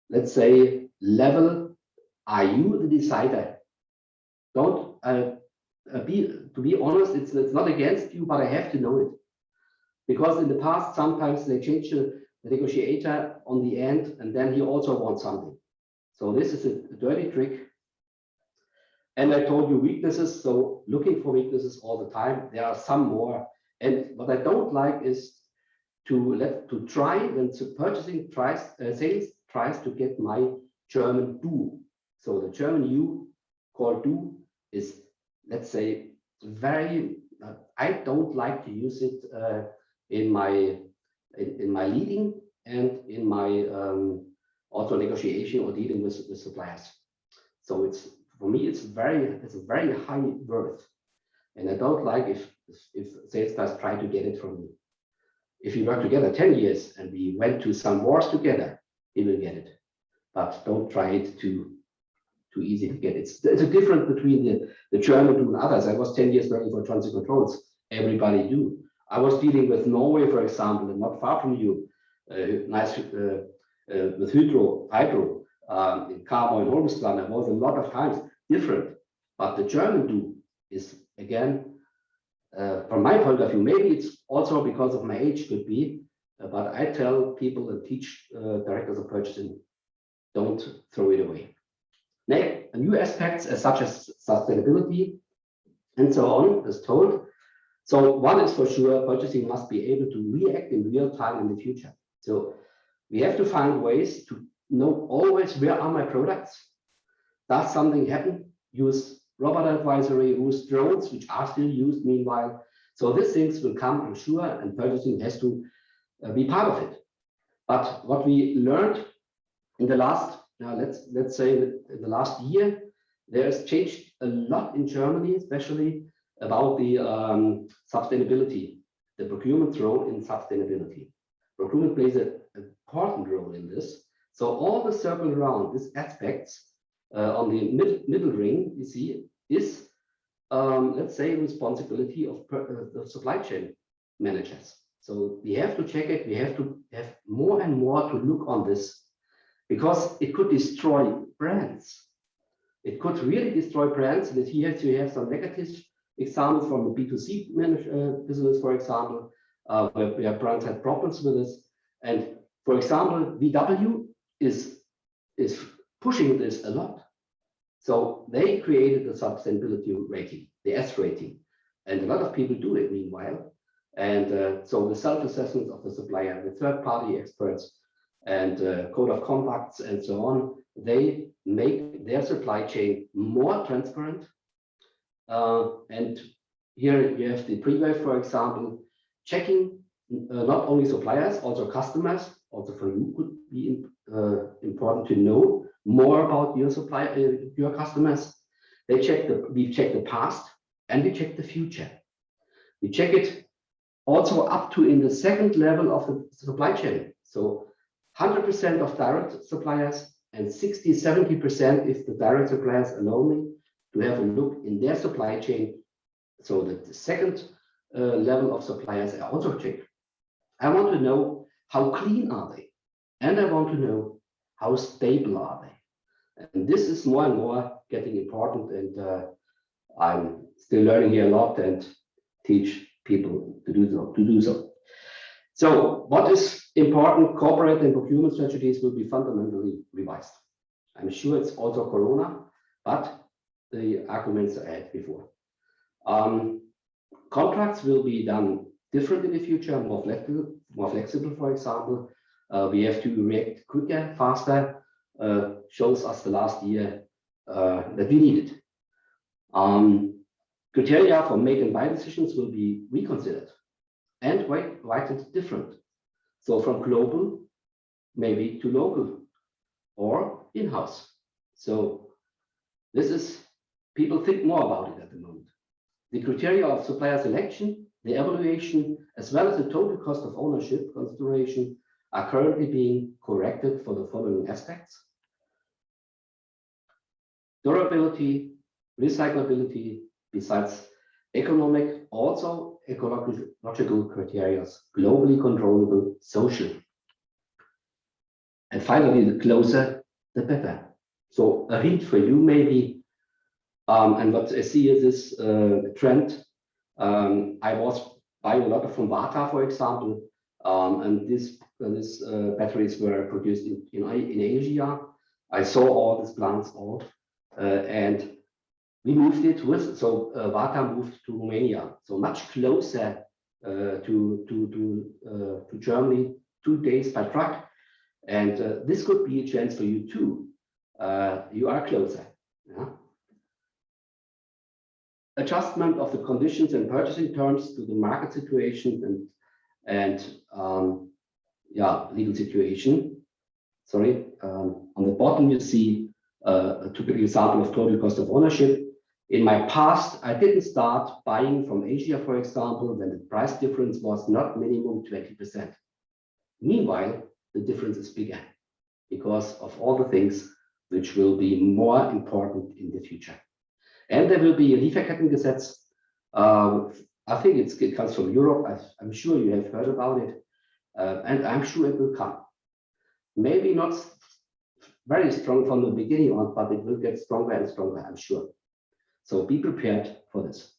let's say, level? Are you the decider? Don't to be honest, it's not against you, but I have to know it. Because in the past, sometimes they change the negotiator on the end, and then he also wants something. So this is a dirty trick. And I told you weaknesses, so looking for weaknesses all the time. There are some more. And what I don't like is to try when purchasing sales tries to get my German do. So the German you called do is, let's say, very. I don't like to use it in my leading and in my also negotiation or dealing with suppliers. So it's, for me, it's a very high worth, and I don't like if sales guys try to get it from me. If we work together 10 years and we went to some wars together, he will get it. But don't try it too easy to get. It's a difference between the German do and others. I was 10 years working for transit controls. Everybody do. I was dealing with Norway, for example, and not far from you, nice with hydro in Carmo and Holmstrand. There was a lot of times different, but the German do is, again, from my point of view, maybe it's also because of my age, could be, but I tell people and teach directors of purchasing, don't throw it away. Next, new aspects such as sustainability and so on, as told. So one is for sure, purchasing must be able to react in real time in the future. So we have to find ways to know always, where are my products? Does something happen? Use robot advisory, use drones, which are still used meanwhile. So these things will come, I'm sure, and purchasing has to be part of it. But what we learned in the last, let's say in the last year, there has changed a lot in Germany, especially about the sustainability, the procurement role in sustainability. Procurement plays an important role in this. So all the circle around these aspects on the middle ring, you see, is, let's say, responsibility of the supply chain managers. So we have to check it. We have to have more and more to look on this, because it could destroy brands. It could really destroy brands. And here you have some negative examples from the B2C business, for example, where brands had problems with this. And for example, VW is pushing this a lot. So they created the sustainability rating, the S rating, and a lot of people do it meanwhile. And so the self-assessment of the supplier, the third-party experts, and code of conducts and so on, they make their supply chain more transparent. And here you have the pre-wave, for example, checking not only suppliers, also customers. Also for you could be important to know more about your supplier, your customers. We check the past and we check the future. We check it also up to in the second level of the supply chain. So 100% of direct suppliers and 60-70% if the direct suppliers allow me to have a look in their supply chain. So that the second level of suppliers I also check. I want to know how clean are they, and I want to know how stable are they. And this is more and more getting important, and I'm still learning here a lot and teach people to do so. So what is important? Corporate and procurement strategies will be fundamentally revised. I'm sure it's also Corona, but the arguments I had before. Contracts will be done different in the future, more flexible, for example. We have to react quicker, faster, shows us the last year that we need it. Criteria for make and buy decisions will be reconsidered and weighted different. So from global, maybe to local or in-house. So this is, people think more about it at the moment. The criteria of supplier selection, the evaluation, as well as the total cost of ownership consideration are currently being corrected for the following aspects: durability, recyclability, besides economic, also ecological criteria, globally controllable, social. And finally, the closer, the better. So a hint for you maybe, and what I see is this trend. I was buying a lot from Vata, for example, and these batteries were produced in Asia. I saw all these plants out, and we moved it with, so Vata moved to Romania, so much closer to Germany, 2 days by truck. And this could be a chance for you too. You are closer. Yeah? Adjustment of the conditions and purchasing terms to the market situation and legal situation. Sorry, on the bottom you see a typical example of total cost of ownership. In my past, I didn't start buying from Asia, for example, when the price difference was not minimum 20%. Meanwhile, the difference is bigger because of all the things which will be more important in the future. And there will be a Lieferkettengesetz. I think it comes from Europe. I'm sure you have heard about it. And I'm sure it will come. Maybe not very strong from the beginning on, but it will get stronger and stronger, I'm sure. So be prepared for this.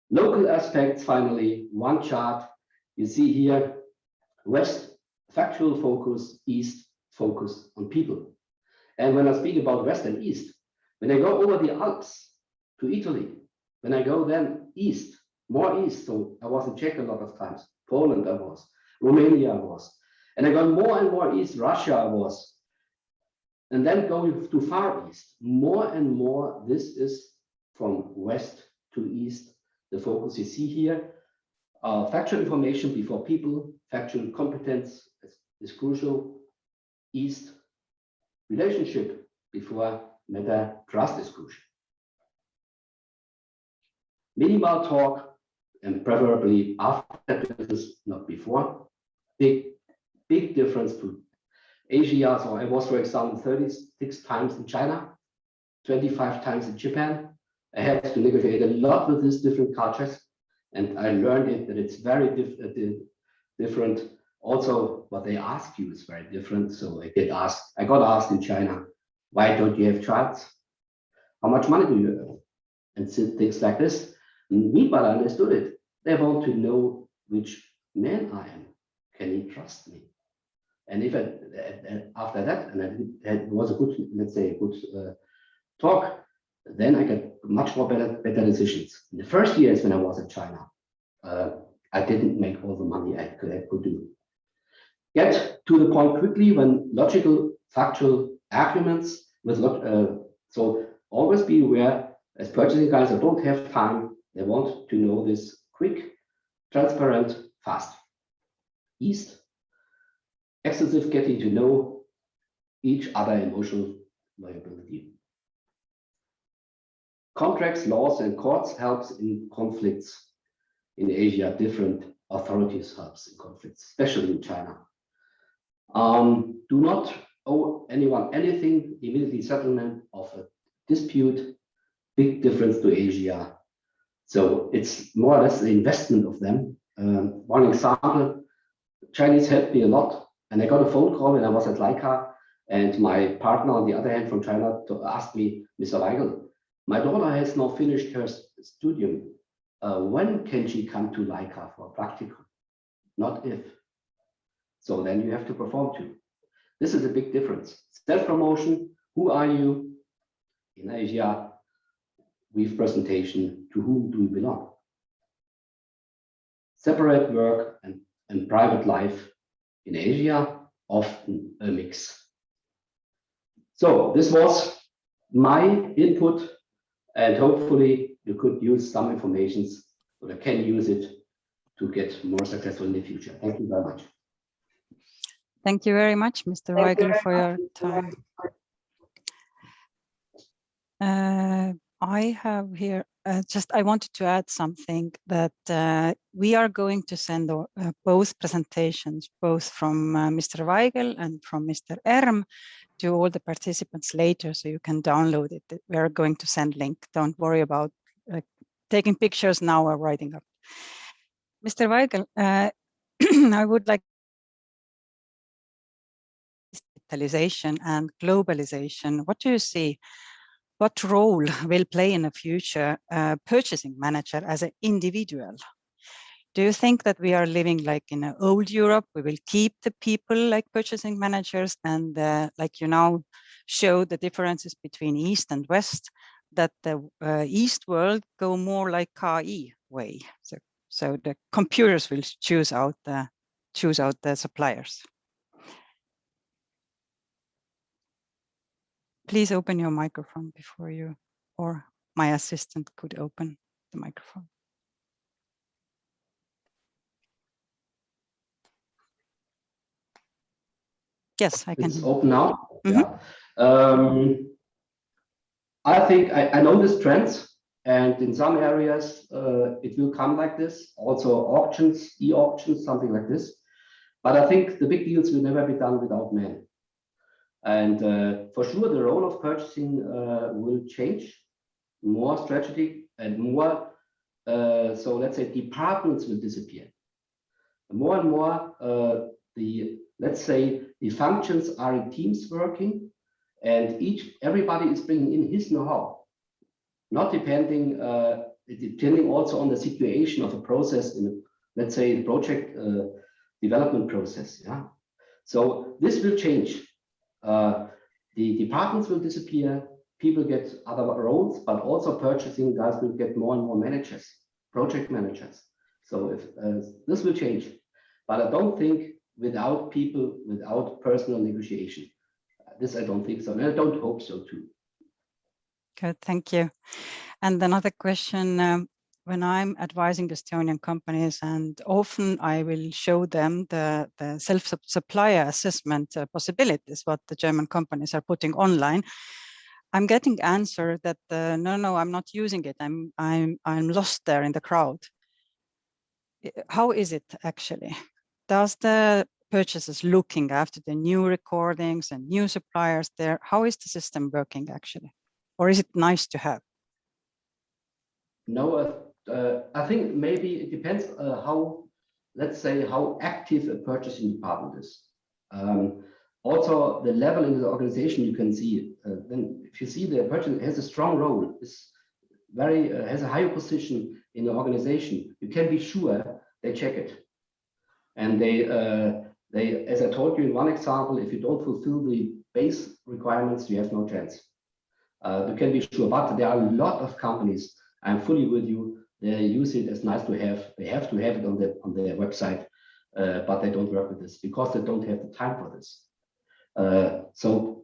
Local aspects, finally, one chart. You see here, West, factual focus, East, focus on people. And when I speak about West and East, when I go over the Alps to Italy, when I go then East, more East, so I was in Czech a lot of times, Poland I was, Romania I was, and I go more and more East, Russia I was, and then going to Far East, more and more, this is from West to East, the focus you see here. Factual information before people, factual competence is crucial. East, relationship before matter, trust is crucial. Minimal talk and preferably after business, not before. Big difference to Asia. So I was, for example, 36 times in China, 25 times in Japan. I had to negotiate a lot with these different cultures. And I learned it that it's very different. Also, what they ask you is very different. So I got asked in China, why don't you have charts? How much money do you earn? And things like this. Meanwhile, I understood it. They want to know which man I am. Can he trust me? And if after that, and it was a good, let's say, a good talk, then I get much more better decisions. In the first years when I was in China, I didn't make all the money I could do. Get to the point quickly when logical, factual arguments with so always be aware as purchasing guys that don't have time, they want to know this quick, transparent, fast. East, excessive getting to know each other, emotional liability. Contracts, laws, and courts helps in conflicts in Asia. Different authorities helps in conflicts, especially in China. Do not owe anyone anything. Immediately settlement of a dispute. Big difference to Asia. So it's more or less the investment of them. One example. Chinese helped me a lot, and I got a phone call when I was at Leica, and my partner on the other hand from China asked me, Mr. Weigel, my daughter has now finished her studium. When can she come to Leica for practical? Not if. So then you have to perform too. This is a big difference. Self-promotion, who are you? In Asia, with presentation, to whom do you belong? Separate work and private life in Asia, often a mix. So this was my input, and hopefully you could use some information so that can use it to get more successful in the future. Thank you very much. Thank you very much, Mr. Weigel, for your time. I have here I wanted to add something that we are going to send both presentations, both from Mr. Weigel and from Mr. Erm, to all the participants later, so you can download it. We are going to send link. Don't worry about taking pictures now or writing up. Mr. Weigel, I would like digitalization and globalization. What do you see? What role will play in the future purchasing manager as an individual? Do you think that we are living like in an old Europe? We will keep the people like purchasing managers and like you now show the differences between East and West, that the East world go more like KI way. So the computers will choose out the suppliers. Please open your microphone before you, or my assistant could open the microphone. Yes, I can. It's open now. Mm-hmm. Yeah. I think I know this trend, and in some areas it will come like this. Also auctions, e-auctions, something like this. But I think the big deals will never be done without men. And for sure, the role of purchasing will change, more strategic and more, so let's say departments will disappear. More and more, let's say the functions are in teams working, and everybody is bringing in his know-how, not depending also on the situation of a process in, let's say, the project development process. Yeah, so this will change. The departments will disappear, people get other roles, but also purchasing guys will get more and more managers, project managers. So if this will change, but I don't think without people, without personal negotiation. This I don't think so, and I don't hope so too. Good, thank you. And another question, when I'm advising Estonian companies, and often I will show them the self-supplier assessment possibilities, what the German companies are putting online, I'm getting answer that no, I'm not using it. I'm lost there in the crowd. How is it actually? Does the purchasers looking after the new recordings and new suppliers there? How is the system working actually? Or is it nice to have? No, I think maybe it depends how, let's say, how active a purchasing department is. Also, the level in the organization you can see. Then, if you see the purchasing has a strong role, is very has a higher position in the organization, you can be sure they check it, and they, as I told you in one example, if you don't fulfill the base requirements, you have no chance. You can be sure, but there are a lot of companies. I'm fully with you. They use it as nice to have. They have to have it on their website, but they don't work with this because they don't have the time for this. So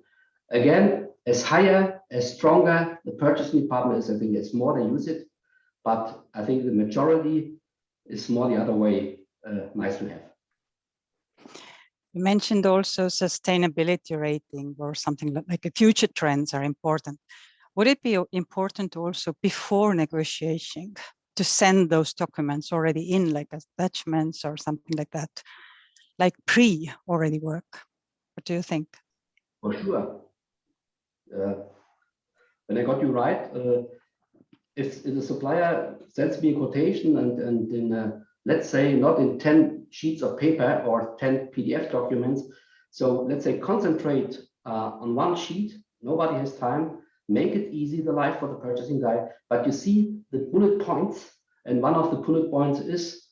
again, as higher, as stronger the purchasing department is, I think it's more they use it. But I think the majority is more the other way. Nice to have. You mentioned also sustainability rating or something like the future trends are important. Would it be important also before negotiating to send those documents already in, like attachments or something like that, like pre already work? What do you think? For sure. When I got you right, if the supplier sends me a quotation and in, let's say, not in 10 sheets of paper or 10 PDF documents, so let's say concentrate on one sheet, nobody has time, make it easy, the life for the purchasing guy, but you see the bullet points, and one of the bullet points is,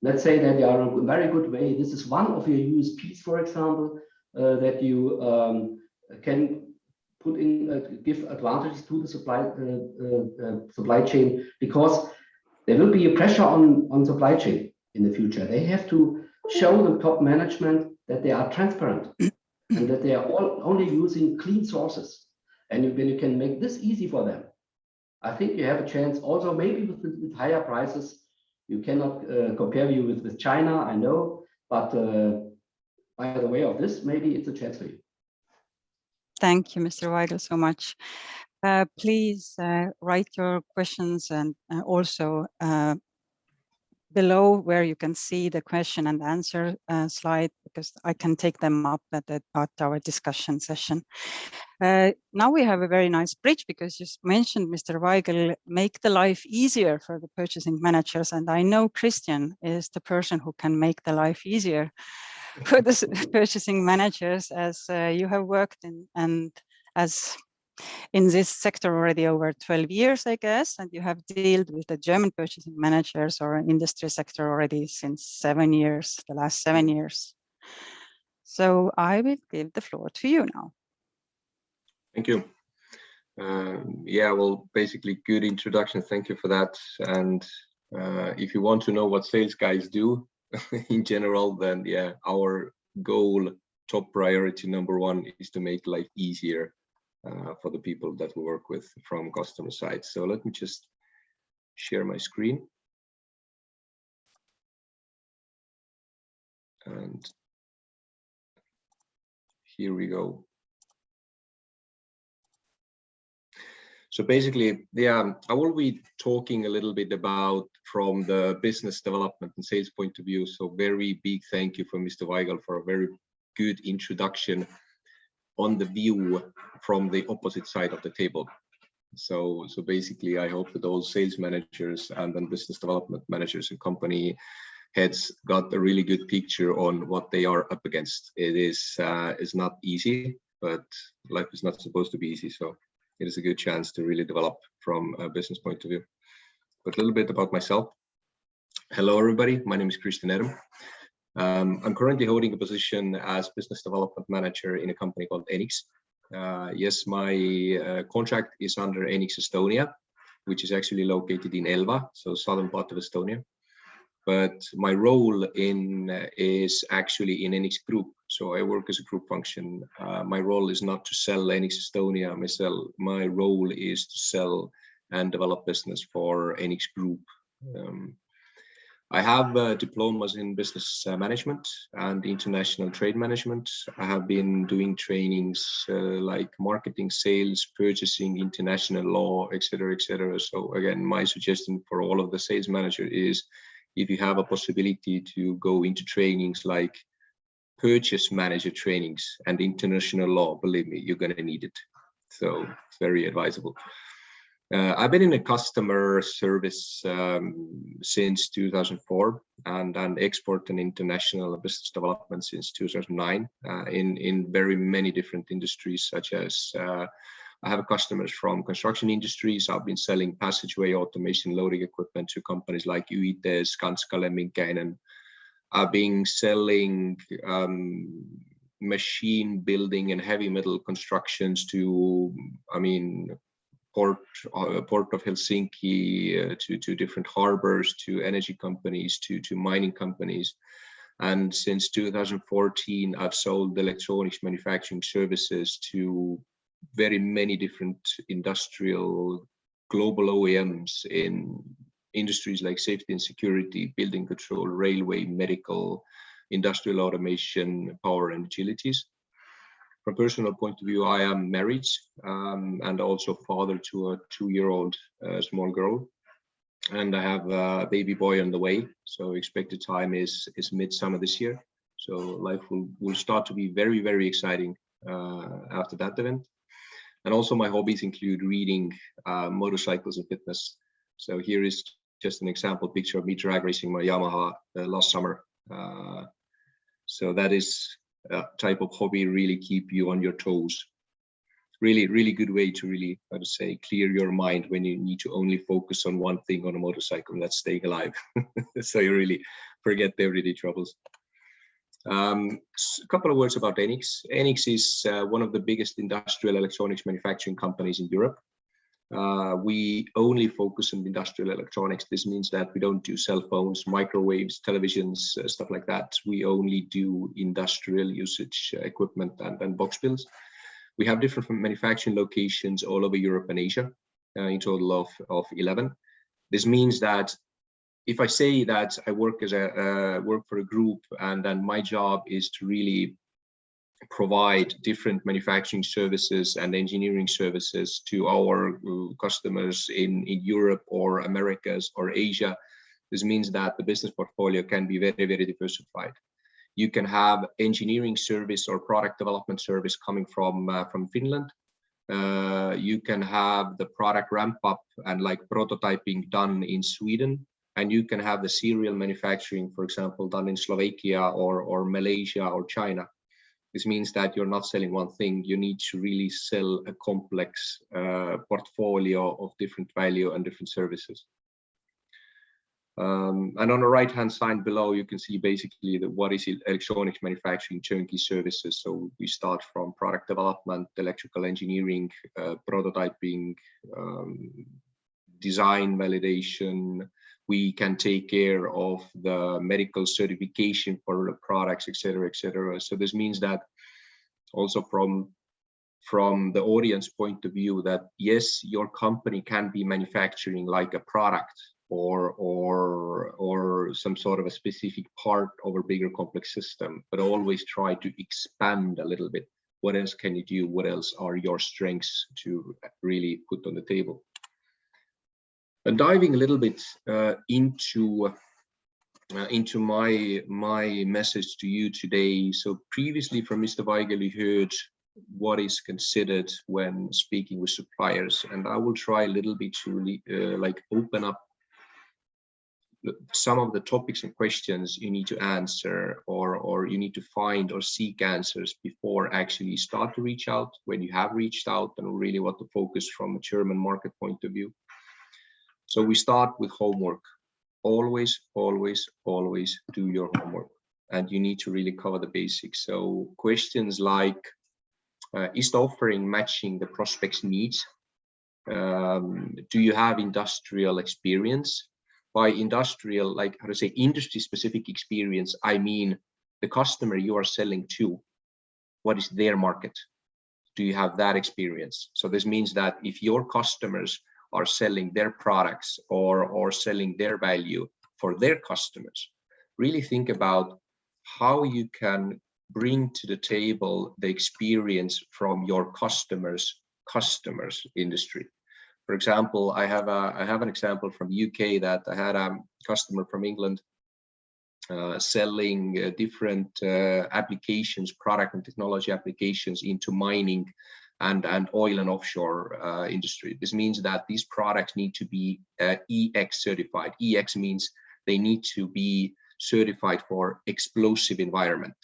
let's say that they are a very good way. This is one of your USPs, for example, that you can put in, give advantages to the supply chain, because there will be a pressure on supply chain in the future. They have to show the top management that they are transparent and that they are only using clean sources. And when you can make this easy for them, I think you have a chance. Also, maybe with higher prices, you cannot compare you with China, I know, but by the way of this, maybe it's a chance for you. Thank you, Mr. Weigel, so much. Please write your questions and also below where you can see the question and answer slide, because I can take them up at our discussion session. Now we have a very nice bridge, because you mentioned, Mr. Weigel, make the life easier for the purchasing managers. And I know Kristjan is the person who can make the life easier for the purchasing managers, as you have worked in and as in this sector already over 12 years, I guess, and you have dealt with the German purchasing managers or industry sector already since 7 years, the last 7 years. So I will give the floor to you now. Thank you. Yeah, well, basically good introduction. Thank you for that. And if you want to know what sales guys do in general, then yeah, our goal, top priority #1 is to make life easier for the people that we work with from customer side. So let me just share my screen. And here we go. So basically, yeah, I will be talking a little bit about from the business development and sales point of view. So very big thank you for Mr. Weigel for a very good introduction on the view from the opposite side of the table. So basically, I hope that all sales managers and then business development managers and company heads got a really good picture on what they are up against. It is not easy, but life is not supposed to be easy. So it is a good chance to really develop from a business point of view. But a little bit about myself. Hello, everybody. My name is Kristjan Erm. I'm currently holding a position as business development manager in a company called Enix. Yes, my contract is under Enix Estonia, which is actually located in Elva, so southern part of Estonia. But my role is actually in Enix Group. So I work as a group function. My role is not to sell Enix Estonia. My role is to sell and develop business for Enix Group. I have diplomas in business management and international trade management. I have been doing trainings like marketing, sales, purchasing, international law, etc., etc. So again, my suggestion for all of the sales manager is, if you have a possibility to go into trainings like purchase manager trainings and international law, believe me, you're going to need it. So it's very advisable. I've been in a customer service since 2004 and export and international business development since 2009 in very many different industries, such as I have customers from construction industries. I've been selling passageway automation loading equipment to companies like UIT, Skanska, Lemminkäinen. I've been selling machine building and heavy metal constructions to, Port of Helsinki, to different harbors, to energy companies, to mining companies. And since 2014, I've sold electronics manufacturing services to very many different industrial global OEMs in industries like safety and security, building control, railway, medical, industrial automation, power and utilities. From a personal point of view, I am married and also father to a 2-year-old small girl. And I have a baby boy on the way. So expected time is midsummer this year. So life will start to be very, very exciting after that event. And also my hobbies include reading, motorcycles and fitness. So here is just an example picture of me drag racing my Yamaha last summer. So that is a type of hobby really keep you on your toes. Really, really good way to really, how to say, clear your mind when you need to only focus on one thing on a motorcycle, and that's staying alive. So you really forget the everyday troubles. A couple of words about Enix. Enix is one of the biggest industrial electronics manufacturing companies in Europe. We only focus on industrial electronics. This means that we don't do cell phones, microwaves, televisions, stuff like that. We only do industrial usage equipment and box builds. We have different manufacturing locations all over Europe and Asia, in total of 11. This means that if I say that I work for a group and then my job is to really provide different manufacturing services and engineering services to our customers in Europe or Americas or Asia, this means that the business portfolio can be very, very diversified. You can have engineering service or product development service coming from Finland. You can have the product ramp up and like prototyping done in Sweden. And you can have the serial manufacturing, for example, done in Slovakia or Malaysia or China. This means that you're not selling one thing. You need to really sell a complex portfolio of different value and different services. And on the right-hand side below, you can see basically what is electronics manufacturing turnkey services. So we start from product development, electrical engineering, prototyping, design validation. We can take care of the medical certification for the products, etc., etc. So this means that also from the audience point of view, that yes, your company can be manufacturing like a product or some sort of a specific part of a bigger complex system, but always try to expand a little bit. What else can you do? What else are your strengths to really put on the table? And diving a little bit into my message to you today. So previously from Mr. Weigel, you heard what is considered when speaking with suppliers, and I will try a little bit to like open up some of the topics and questions you need to answer or you need to find or seek answers before actually start to reach out, when you have reached out and really want to focus from a German market point of view. So we start with homework. Always, always, always do your homework, and you need to really cover the basics. So questions like, is the offering matching the prospect's needs? Do you have industrial experience? By industrial, like how to say, industry specific experience, I mean the customer you are selling to, what is their market? Do you have that experience? So this means that if your customers are selling their products or selling their value for their customers, really think about how you can bring to the table the experience from your customers industry. For example, I have an example from UK that I had a customer from England selling different applications, product and technology applications into mining and oil and offshore industry. This means that these products need to be EX certified. EX means they need to be certified for explosive environment.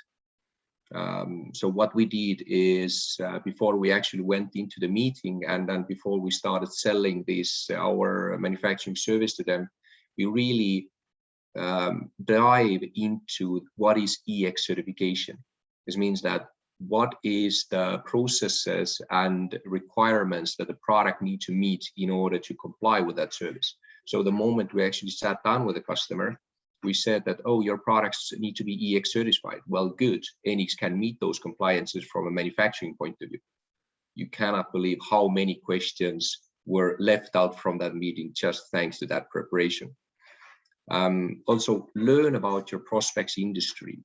So what we did is before we actually went into the meeting and then before we started selling this our manufacturing service to them, we really dive into what is EX certification. This means that what is the processes and requirements that the product need to meet in order to comply with that service. So the moment we actually sat down with the customer, we said that, oh, your products need to be EX certified. Well, good. NX can meet those compliances from a manufacturing point of view. You cannot believe how many questions were left out from that meeting just thanks to that preparation. Also, learn about your prospects industry.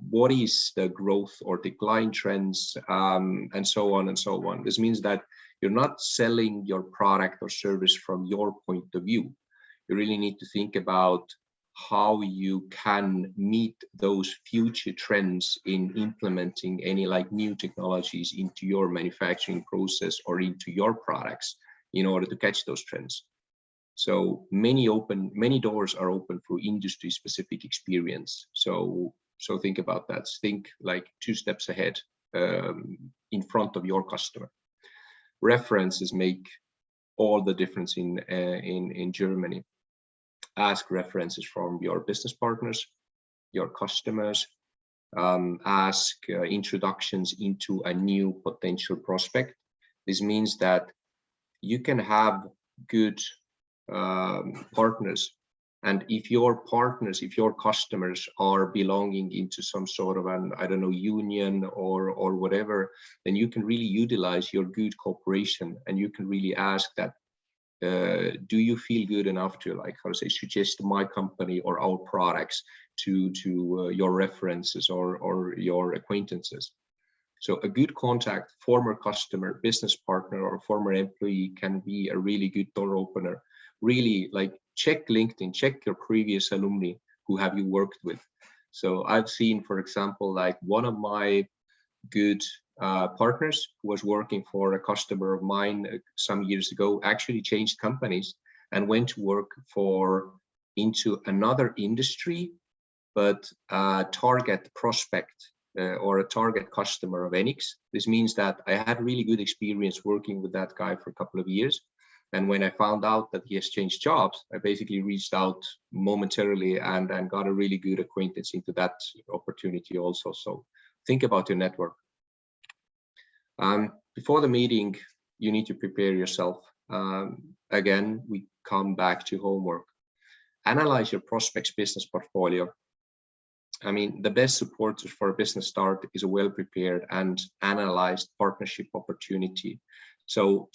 What is the growth or decline trends, and so on and so on. This means that you're not selling your product or service from your point of view. You really need to think about how you can meet those future trends in implementing any like new technologies into your manufacturing process or into your products in order to catch those trends. So many doors are open for industry specific experience. So think about that. Think like 2 steps ahead in front of your customer. References make all the difference in Germany. Ask references from your business partners, your customers, ask introductions into a new potential prospect. This means that you can have good partners, and if your partners, if your customers are belonging into some sort of an, I don't know, union or whatever, then you can really utilize your good cooperation, and you can really ask that, do you feel good enough to, like, how to say, suggest my company or our products to your references or your acquaintances? So a good contact, former customer, business partner, or former employee can be a really good door opener. Really, like, check LinkedIn, check your previous alumni who have you worked with. So I've seen, for example, like one of my good partners who was working for a customer of mine some years ago actually changed companies and went to work into another industry, but a target prospect or a target customer of NX. This means that I had really good experience working with that guy for a couple of years. And when I found out that he has changed jobs, I basically reached out momentarily and got a really good acquaintance into that opportunity also. So think about your network. Before the meeting, you need to prepare yourself. Again, we come back to homework. Analyze your prospect's business portfolio. I mean, the best supporters for a business start is a well-prepared and analyzed partnership opportunity. So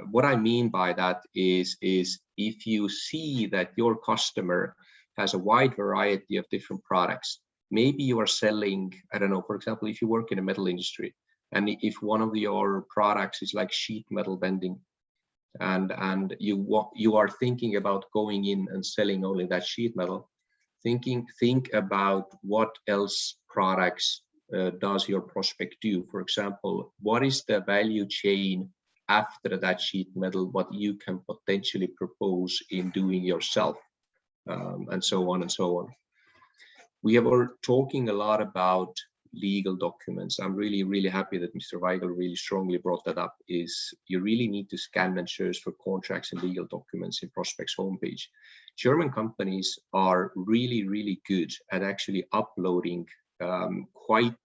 what I mean by that is if you see that your customer has a wide variety of different products, maybe you are selling, I don't know, for example, if you work in the metal industry, and if one of your products is like sheet metal bending, and you are thinking about going in and selling only that sheet metal, think about what else products does your prospect do. For example, what is the value chain after that sheet metal, what you can potentially propose in doing yourself, and so on and so on. We have been talking a lot about legal documents. I'm really happy that Mr. Weigel really strongly brought that up, is you really need to scan and search for contracts and legal documents in Prospect's homepage. German companies are really good at actually uploading quite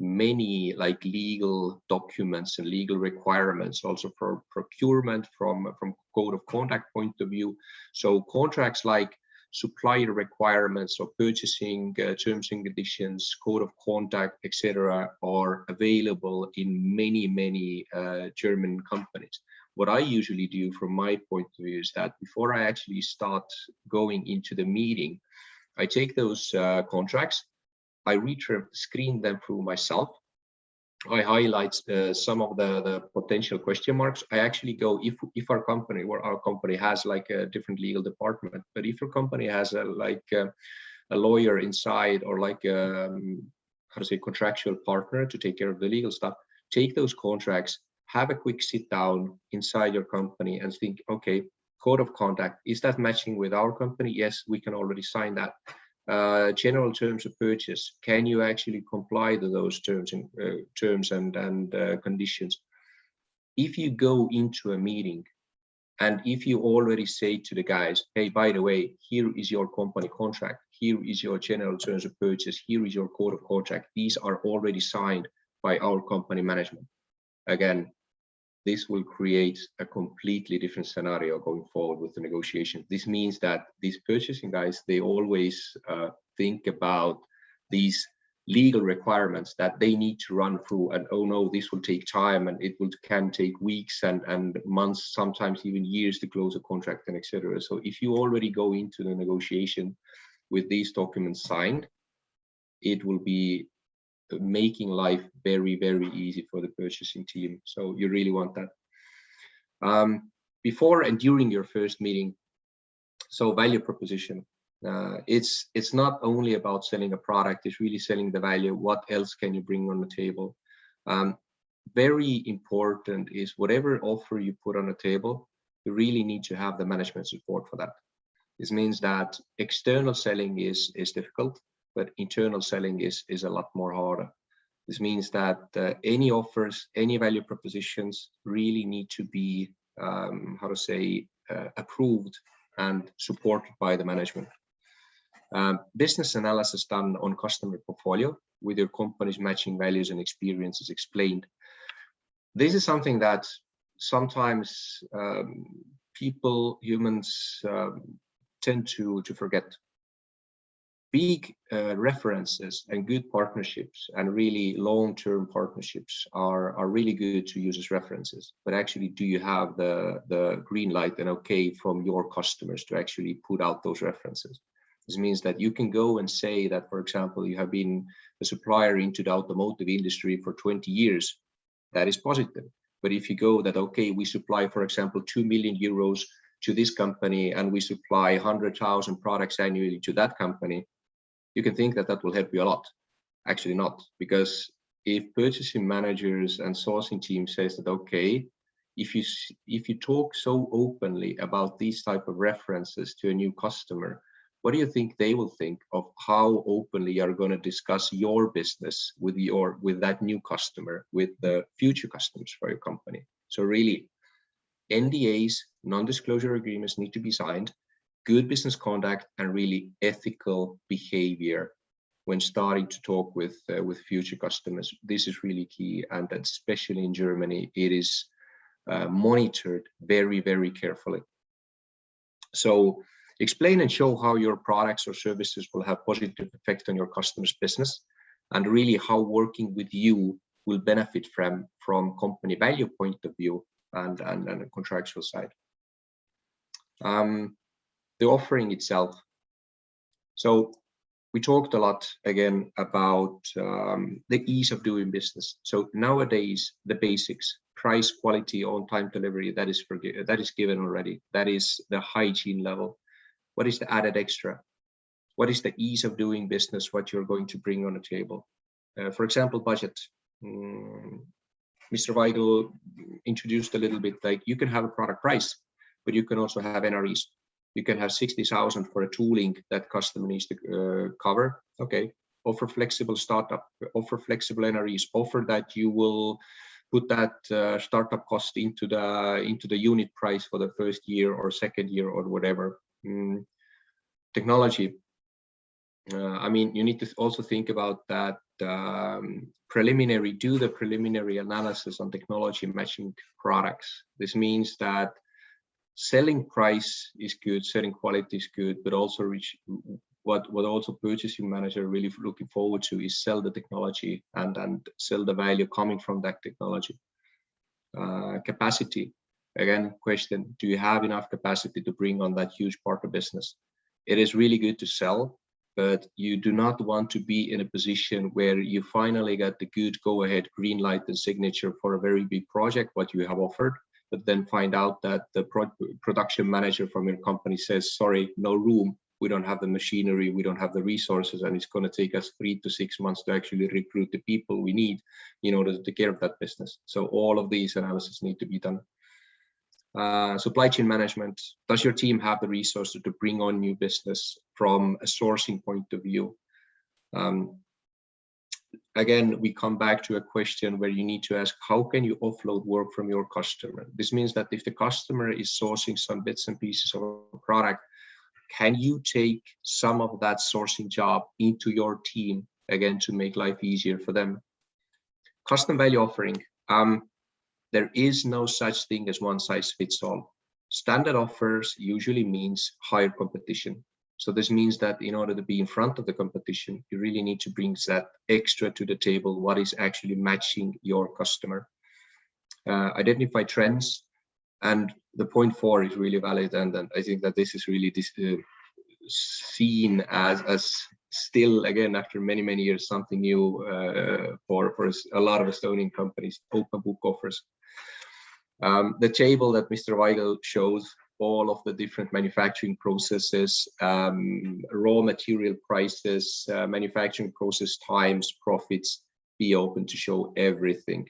many like legal documents and legal requirements, also for procurement from code of conduct point of view. So contracts like supplier requirements or purchasing terms and conditions, code of conduct, etc., are available in many German companies. What I usually do from my point of view is that before I actually start going into the meeting, I take those contracts, I screen them through myself. I highlight some of the potential question marks. I actually go, if our company has like a different legal department, but if your company has a lawyer inside, or like how to say, contractual partner to take care of the legal stuff, take those contracts have a quick sit down inside your company and think, okay, code of conduct, is that matching with our company? Yes, we can already sign that. General terms of purchase, can you actually comply to those terms and conditions? If you go into a meeting and if you already say to the guys, hey, by the way, here is your company contract, here is your general terms of purchase, here is your code of contract, these are already signed by our company management. Again, this will create a completely different scenario going forward with the negotiation. This means that these purchasing guys, they always think about these legal requirements that they need to run through, and oh no, this will take time and it can take weeks and months, sometimes even years to close a contract and etc. So if you already go into the negotiation with these documents signed, it will be making life very, very easy for the purchasing team. So you really want that. Before and during your first meeting, so value proposition. It's not only about selling a product, it's really selling the value. What else can you bring on the table? Very important is whatever offer you put on the table, you really need to have the management support for that. This means that external selling is difficult, but internal selling is a lot more harder. This means that any offers, any value propositions really need to be, approved and supported by the management. Business analysis done on customer portfolio with your company's matching values and experiences explained. This is something that sometimes humans tend to forget. Big references and good partnerships and really long-term partnerships are really good to use as references, but actually do you have the green light and okay from your customers to actually put out those references? This means that you can go and say that, for example, you have been a supplier into the automotive industry for 20 years. That is positive. But if you go that, okay, we supply, for example, 2 million euros to this company and we supply 100,000 products annually to that company, you can think that that will help you a lot. Actually not, because if purchasing managers and sourcing team says that, okay, if you talk so openly about these type of references to a new customer, what do you think they will think of how openly you are going to discuss your business with that new customer, with the future customers for your company? So really, NDAs, non-disclosure agreements need to be signed, good business conduct, and really ethical behavior when starting to talk with future customers. This is really key, and especially in Germany, it is monitored very, very carefully. So explain and show how your products or services will have positive effect on your customer's business, and really how working with you will benefit from company value point of view and a contractual side. The offering itself. So we talked a lot again about the ease of doing business. So nowadays, the basics, price, quality, on-time delivery, that is given already. That is the hygiene level. What is the added extra? What is the ease of doing business, what you're going to bring on the table? For example, budget. Mr. Weigel introduced a little bit, like you can have a product price, but you can also have NREs. You can have 60,000 for a tooling that customer needs to cover. Okay, offer flexible startup, offer flexible NREs, offer that you will put that startup cost into the unit price for the first year or second year or whatever. Technology. I mean, you need to also think about that do the preliminary analysis on technology matching products. This means that selling price is good, selling quality is good, but also what also purchasing manager really looking forward to is sell the technology and sell the value coming from that technology. Capacity. Again, question, do you have enough capacity to bring on that huge part of business? It is really good to sell, but you do not want to be in a position where you finally get the good go-ahead green light and signature for a very big project, what you have offered, but then find out that the production manager from your company says, sorry, no room, we don't have the machinery, we don't have the resources, and it's going to take us 3 to 6 months to actually recruit the people we need in order to take care of that business. So all of these analyses need to be done. Supply chain management. Does your team have the resources to bring on new business from a sourcing point of view? Again, we come back to a question where you need to ask, how can you offload work from your customer? This means that if the customer is sourcing some bits and pieces of a product, can you take some of that sourcing job into your team, again, to make life easier for them? Custom value offering. There is no such thing as one size fits all. Standard offers usually means higher competition. So this means that in order to be in front of the competition, you really need to bring that extra to the table, what is actually matching your customer. Identify trends. And the point 4 is really valid. And I think that this is really seen as still, again, after many, many years, something new for a lot of Estonian companies, open book offers. The table that Mr. Weigel shows, all of the different manufacturing processes, raw material prices, manufacturing process times, profits, be open to show everything.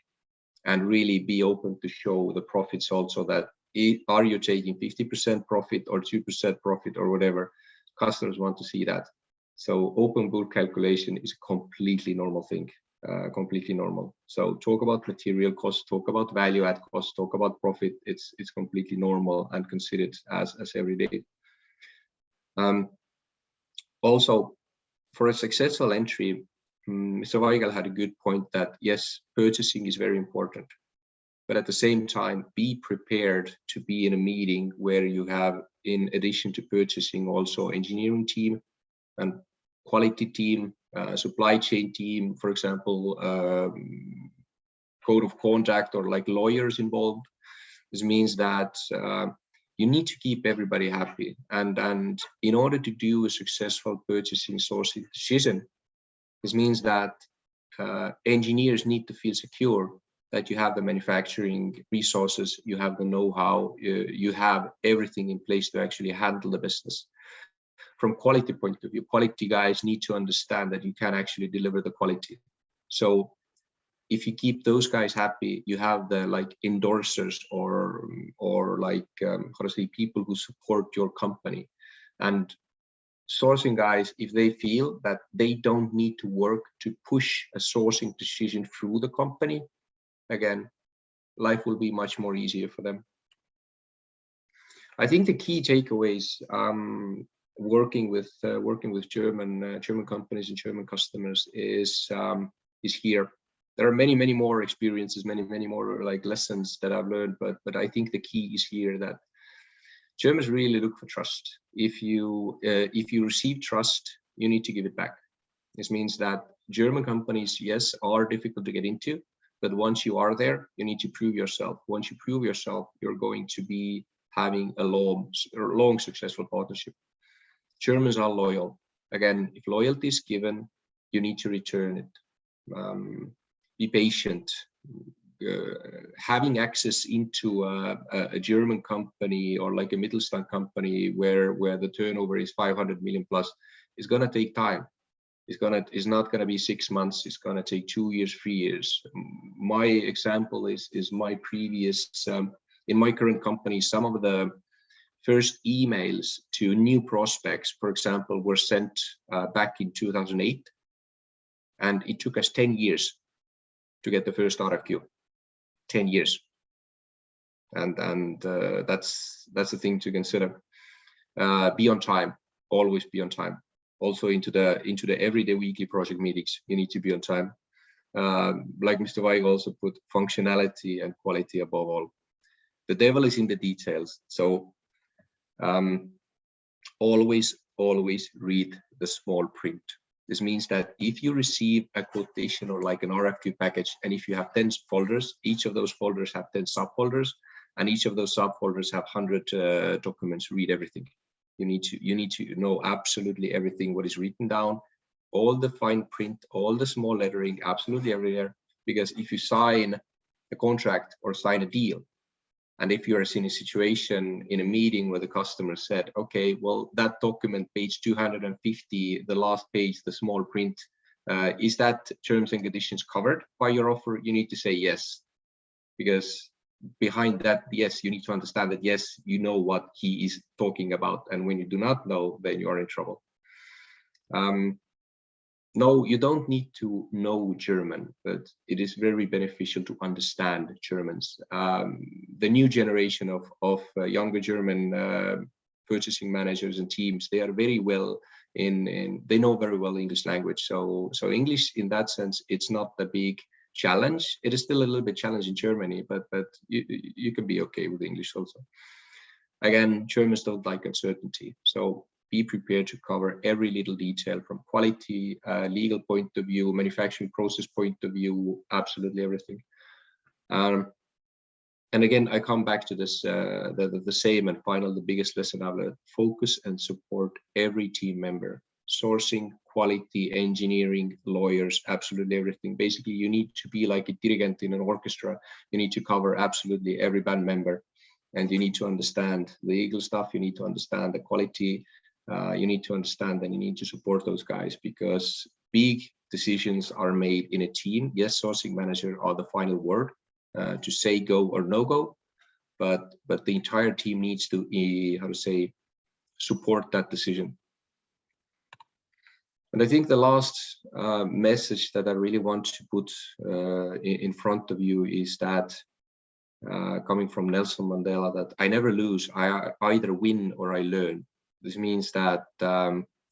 And really be open to show the profits also, that are you taking 50% profit or 2% profit or whatever? Customers want to see that. So open book calculation is a completely normal thing, completely normal. So talk about material cost, talk about value add cost, talk about profit. It's completely normal and considered as everyday. Also, for a successful entry, Mr. Weigel had a good point that yes, purchasing is very important, but at the same time, be prepared to be in a meeting where you have, in addition to purchasing, also engineering team and quality team, supply chain team, for example, code of conduct or like lawyers involved. This means that you need to keep everybody happy. And in order to do a successful purchasing sourcing decision, this means that engineers need to feel secure that you have the manufacturing resources, you have the know-how, you have everything in place to actually handle the business. From quality point of view, quality guys need to understand that you can actually deliver the quality. So if you keep those guys happy, you have the like endorsers or like how to say, people who support your company. And sourcing guys, if they feel that they don't need to work to push a sourcing decision through the company, again, life will be much more easier for them. I think the key takeaways working with German companies and German customers is here. There are many more experiences, many more like lessons that I've learned, but I think the key is here that Germans really look for trust. If you receive trust, you need to give it back. This means that German companies, yes, are difficult to get into, but once you are there, you need to prove yourself. Once you prove yourself, you're going to be having a long successful partnership. Germans are loyal. Again, if loyalty is given, you need to return it. Be patient. Having access into a German company or like a Mittelstand company where the turnover is 500 million plus is going to take time. It's not going to be 6 months. It's going to take 2 years, 3 years. My example is my previous, in my current company, some of the first emails to new prospects, for example, were sent back in 2008. And it took us 10 years to get the first RFQ. 10 years, and that's the thing to consider. Be on time, always be on time. Also into the everyday weekly project meetings, you need to be on time. Like Mr. Weigel also put, functionality and quality above all. The devil is in the details. So always read the small print. This means that if you receive a quotation or like an RFQ package, and if you have 10 folders, each of those folders have 10 subfolders, and each of those subfolders have 100 documents, read everything. You need to know absolutely everything what is written down, all the fine print, all the small lettering, absolutely everywhere. Because if you sign a contract or sign a deal, And if you're in a situation in a meeting where the customer said, okay, well, that document, page 250, the last page, the small print, is that terms and conditions covered by your offer? You need to say yes, because behind that, yes, you need to understand that, yes, you know what he is talking about. And when you do not know, then you are in trouble. No, you don't need to know German, but it is very beneficial to understand Germans. The new generation of younger German purchasing managers and teams, they are very well they know very well English language. So English in that sense, it's not the big challenge. It is still a little bit challenge in Germany, but you can be okay with English also. Again, Germans don't like uncertainty. So be prepared to cover every little detail from quality, legal point of view, manufacturing process point of view, absolutely everything. And again, I come back to this, the same and final, the biggest lesson I've learned: focus and support every team member. Sourcing, quality, engineering, lawyers, absolutely everything. Basically, you need to be like a dirigent in an orchestra. You need to cover absolutely every band member, and you need to understand the legal stuff. You need to understand the quality. You need to understand, and you need to support those guys, because big decisions are made in a team. Yes, sourcing manager are the final word to say go or no go, but the entire team needs to support that decision. And I think the last message that I really want to put in front of you is that, coming from Nelson Mandela, that I never lose. I either win or I learn. This means that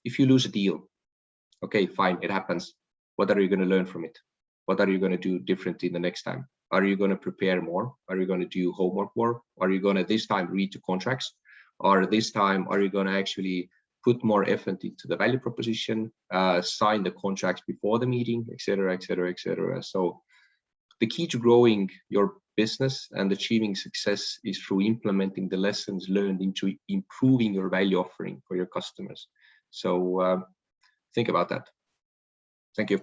if you lose a deal, okay, fine, it happens. What are you going to learn from it? What are you going to do differently the next time? Are you going to prepare more? Are you going to do homework more? Are you going to this time read the contracts? Or this time, are you going to actually put more effort into the value proposition, sign the contracts before the meeting, etc., etc., etc. So the key to growing your business and achieving success is through implementing the lessons learned into improving your value offering for your customers. So think about that. Thank you.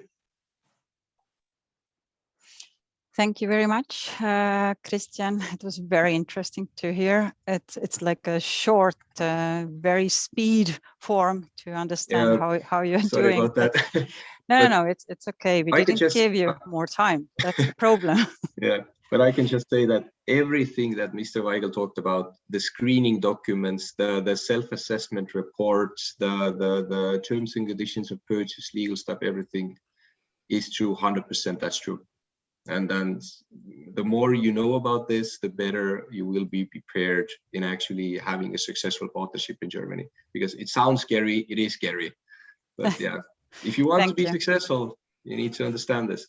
Thank you very much, Kristjan. It was very interesting to hear. It's like a short, very speed form to understand how you're sorry doing. About that. No, it's okay. We didn't give you more time. That's the problem. Yeah, but I can just say that everything that Mr. Weigel talked about, the screening documents, the self-assessment reports, the terms and conditions of purchase, legal stuff, everything is true, 100%. That's true. And then the more you know about this, the better you will be prepared in actually having a successful partnership in Germany. Because it sounds scary, it is scary. But yeah, if you want to be successful, you need to understand this.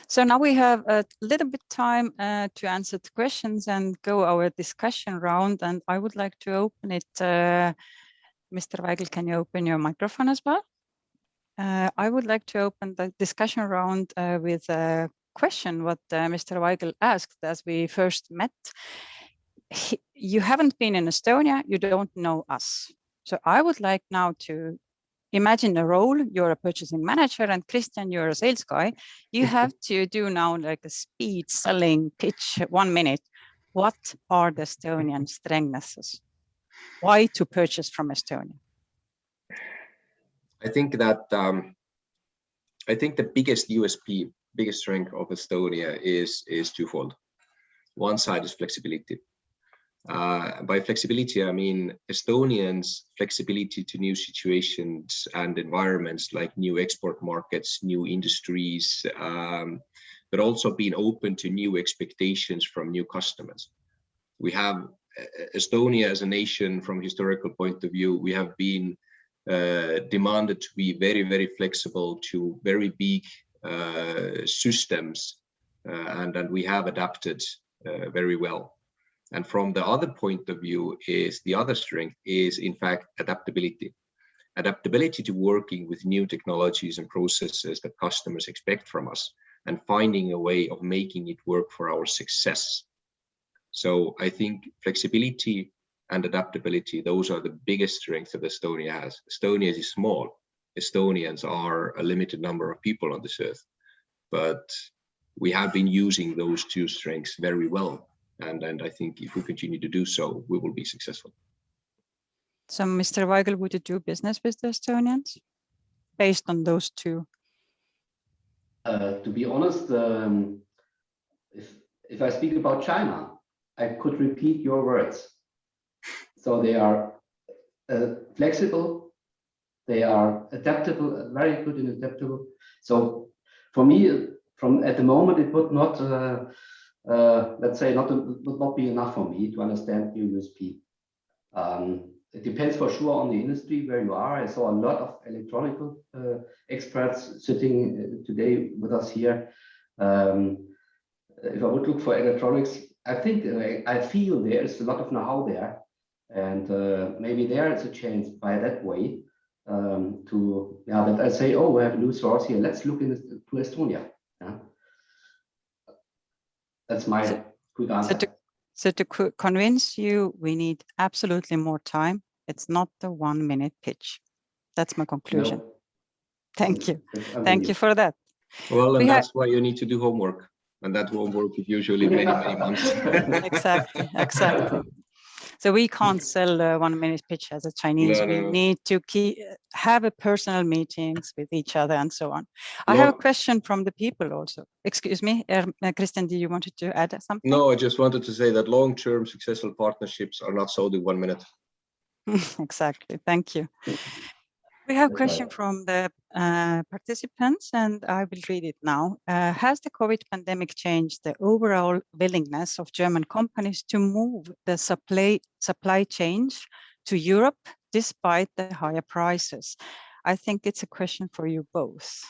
So now we have a little bit time to answer the questions and go our discussion round. And I would like to open it. Mr. Weigel, can you open your microphone as well? I would like to open the discussion round with a question what Mr. Weigel asked as we first met. You haven't been in Estonia, you don't know us. So I would like now to imagine a role, you're a purchasing manager and Kristjan, you're a sales guy. You have to do now like a speed selling pitch, 1 minute. What are the Estonian strengths? Why to purchase from Estonia? I think that the biggest USP, biggest strength of Estonia is twofold. One side is flexibility. By flexibility, I mean Estonians' flexibility to new situations and environments like new export markets, new industries, but also being open to new expectations from new customers. We have Estonia as a nation from a historical point of view, we have been demanded to be very, very flexible to very big systems, and we have adapted very well. And from the other point of view is the other strength is in fact adaptability. Adaptability to working with new technologies and processes that customers expect from us and finding a way of making it work for our success. So I think flexibility and adaptability, those are the biggest strengths that Estonia has. Estonia is small. Estonians are a limited number of people on this earth, but we have been using those two strengths very well. And I think if we continue to do so, we will be successful. So, Mr. Weigel, would you do business with the Estonians based on those two? To be honest, if I speak about China, I could repeat your words. So they are flexible, they are adaptable, very good and adaptable. So for me, from at the moment, it would not, let's say, would not be enough for me to understand your USP. It depends for sure on the industry where you are. I saw a lot of electronic experts sitting today with us here. If I would look for electronics, I think I feel there is a lot of know-how there, and maybe there is a chance by that way that I say, oh, we have a new source here. Let's look into Estonia. Yeah? That's my quick answer. So to convince you, we need absolutely more time. It's not the 1 minute pitch. That's my conclusion. No. Thank you. Thank you for that. Well, and that's why you need to do homework. And that homework is usually many months. Exactly. So we can't sell a 1 minute pitch as a Chinese. No. We need to have a personal meetings with each other and so on. I have a question from the people also. Excuse me, Kristjan, do you wanted to add something? No, I just wanted to say that long-term successful partnerships are not sold in 1 minute. Exactly. Thank you. We have a question from the participants, and I will read it now. Has the COVID pandemic changed the overall willingness of German companies to move the supply chain to Europe despite the higher prices? I think it's a question for you both.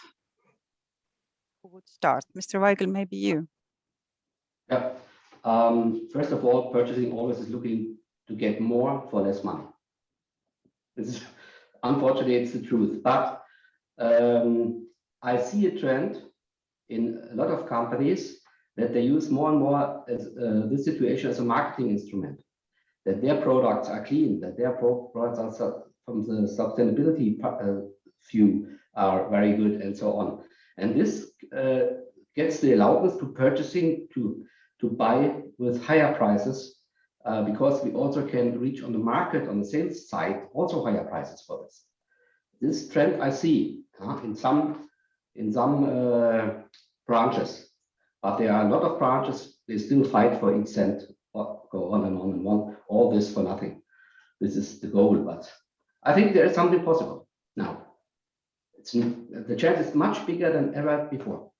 Who would start? Mr. Weigel, maybe you. Yeah. First of all, purchasing always is looking to get more for less money. Unfortunately, it's the truth. But I see a trend in a lot of companies that they use more and more this situation as a marketing instrument, that their products are clean, that their products are from the sustainability view are very good, and so on. And this gets the allowance to purchasing to buy with higher prices, because we also can reach on the market, on the sales side, also higher prices for this. This trend I see in some branches, but there are a lot of branches, they still fight for each cent, or go on and on and on, all this for nothing. This is the goal, but I think there is something possible now. The chance is much bigger than ever before.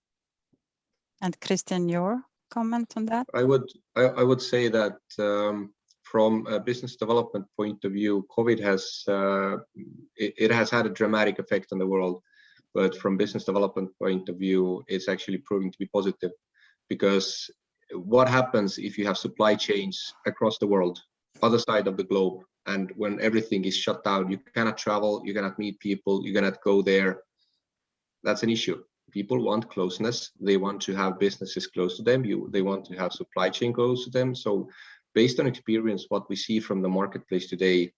And Kristjan, your comment on that? I would say that from a business development point of view, COVID has had a dramatic effect on the world, but from business development point of view, it's actually proving to be positive, because what happens if you have supply chains across the world, other side of the globe, and when everything is shut down, you cannot travel, you cannot meet people, you cannot go there. That's an issue. People want closeness. They want to have businesses close to them. They want to have supply chain close to them. So based on experience, what we see from the marketplace today,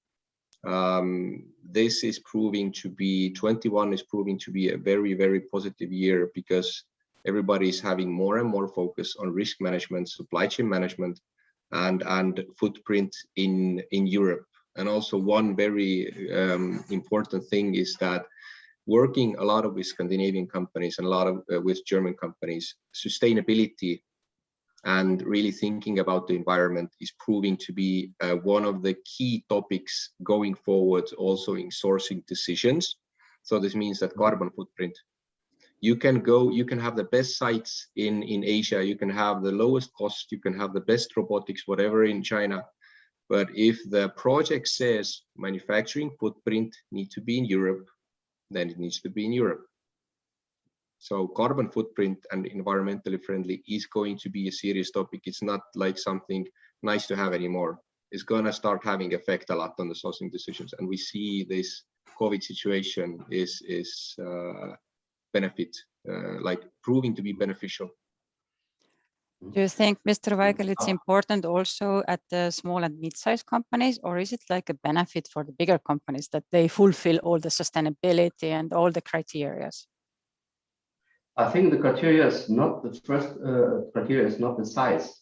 this is proving to be, 21 is proving to be a very, very positive year, because everybody is having more and more focus on risk management, supply chain management, and footprint in Europe. And also one very important thing is that working a lot with Scandinavian companies and a lot of with German companies, sustainability and really thinking about the environment is proving to be one of the key topics going forward, also in sourcing decisions. So this means that carbon footprint, you can have the best sites in Asia, you can have the lowest cost, you can have the best robotics, whatever in China. But if the project says manufacturing footprint needs to be in Europe, then it needs to be in Europe. So carbon footprint and environmentally friendly is going to be a serious topic. It's not like something nice to have anymore. It's going to start having effect a lot on the sourcing decisions. And we see this COVID situation is benefit, like proving to be beneficial. Do you think, Mr. Weigel, it's important also at the small and mid-sized companies, or is it like a benefit for the bigger companies that they fulfill all the sustainability and all the criteria? I think the criteria is not the first criteria is not the size.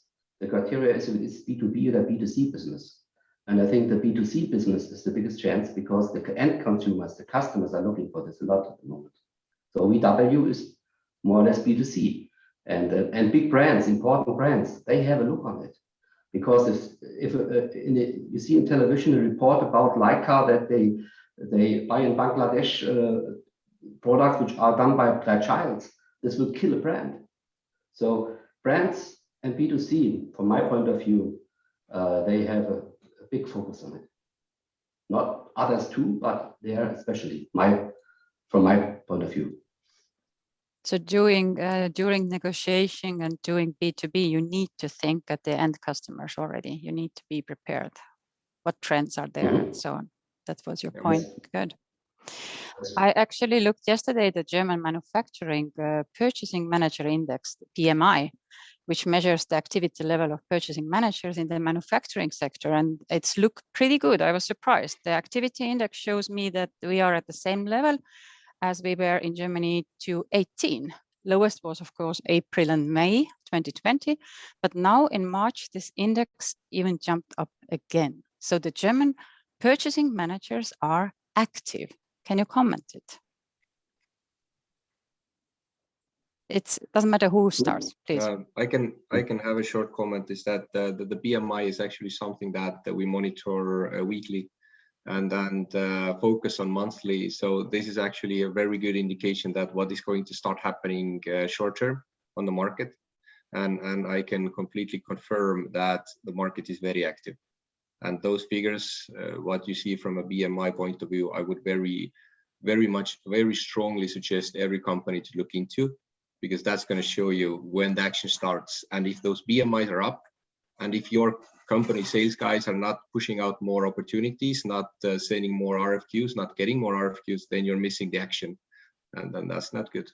The criteria is B2B or B2C business. And I think the B2C business is the biggest chance because the end consumers, the customers are looking for this a lot at the moment. So VW is more or less B2C, and big brands, important brands, they have a look on it. Because if you see in television a report about Leica that they buy in Bangladesh products which are done by child, this would kill a brand. So brands and B2C, from my point of view, they have a big focus on it. Not others too, but they are especially from my point of view. So during negotiating and doing B2B, you need to think at the end customers already. You need to be prepared. What trends are there and so on. That was your point. Good. I actually looked yesterday at the German Manufacturing Purchasing Manager Index, PMI, which measures the activity level of purchasing managers in the manufacturing sector, and it's looked pretty good. I was surprised. The activity index shows me that we are at the same level as we were in Germany 2018. Lowest was, of course, April and May 2020, but now in March, this index even jumped up again. So the German purchasing managers are active. Can you comment it? It doesn't matter who starts, please. I can have a short comment. Is that the BMI is actually something that we monitor weekly and focus on monthly. So this is actually a very good indication that what is going to start happening short term on the market, and I can completely confirm that the market is very active. And those figures, what you see from a BMI point of view, I would very strongly suggest every company to look into, because that's going to show you when the action starts. And if those BMIs are up, and if your company sales guys are not pushing out more opportunities, not sending more RFQs, not getting more RFQs, then you're missing the action, and then that's not good.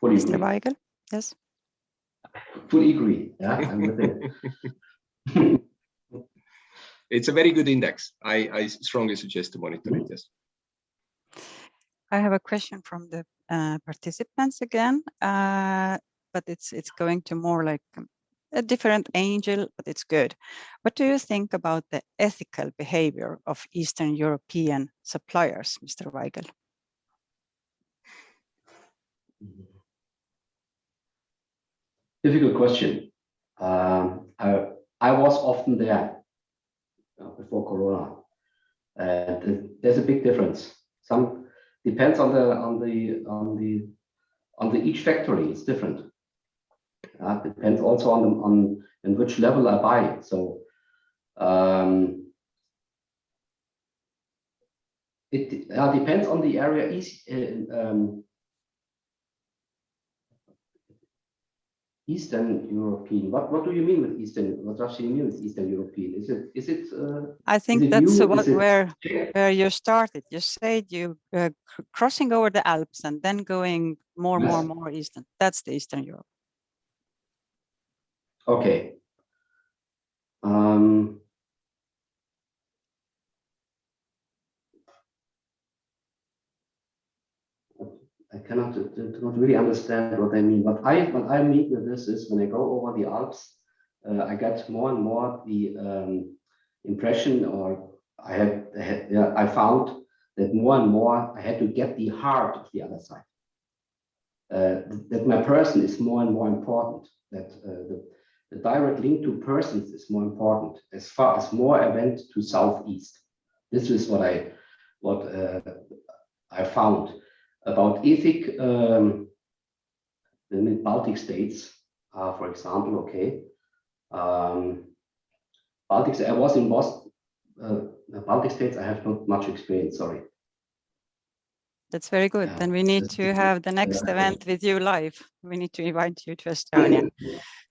Mr. Weigel, yes. Fully agree. Yeah, I'm with it. It's a very good index. I strongly suggest to monitor it. Yes. I have a question from the participants again, but it's going to more like a different angle, but it's good. What do you think about the ethical behavior of Eastern European suppliers, Mr. Weigel? Difficult question. I was often there before Corona. There's a big difference. Some depends on the each factory. It's different. Depends also on which level I buy. So it depends on the area. Eastern European. What do you mean with Eastern? What does you mean with Eastern European? Is it? I think that's where you started. You said you crossing over the Alps and then going more eastern. That's the Eastern Europe. Okay. I cannot really understand what they mean. What I mean with this is when I go over the Alps, I get more and more the impression, or I found that more and more I had to get the heart of the other side. That my person is more and more important. That the direct link to persons is more important. As far as more I went to southeast, this is what I found. About ethic, the Baltic states, for example, okay. Baltic, I was in Boston. The Baltic states, I have not much experience, sorry. That's very good. Then we need to have the next event with you live. We need to invite you to Estonia.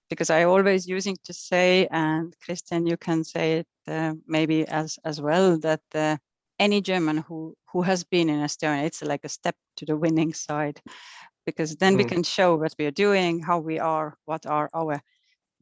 Because I always using to say, and Kristjan, you can say it maybe as well, that any German who has been in Estonia, it's like a step to the winning side, because then we can show what we are doing, how we are, what are our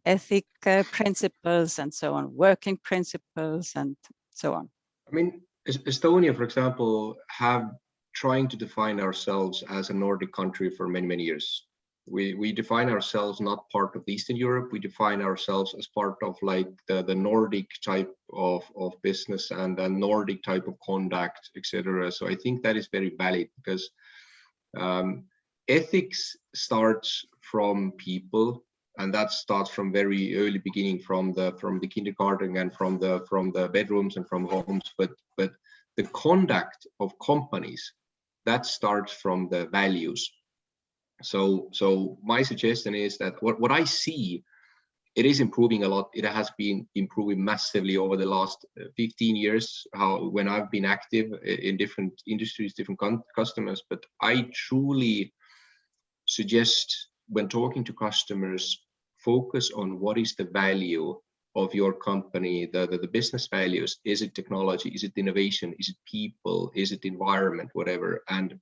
ethic principles and so on, working principles and so on. I mean, Estonia, for example, have trying to define ourselves as a Nordic country for many years. We define ourselves not part of Eastern Europe. We define ourselves as part of like the Nordic type of business and the Nordic type of conduct, etc. So I think that is very valid, because ethics starts from people, and that starts from very early beginning, from the kindergarten and from the bedrooms and from homes. But the conduct of companies, that starts from the values. So my suggestion is that what I see, it is improving a lot. It has been improving massively over the last 15 years, when I've been active in different industries, different customers. But I truly suggest, when talking to customers, focus on what is the value of your company, the business values. Is it technology? Is it innovation? Is it people? Is it environment? Whatever. And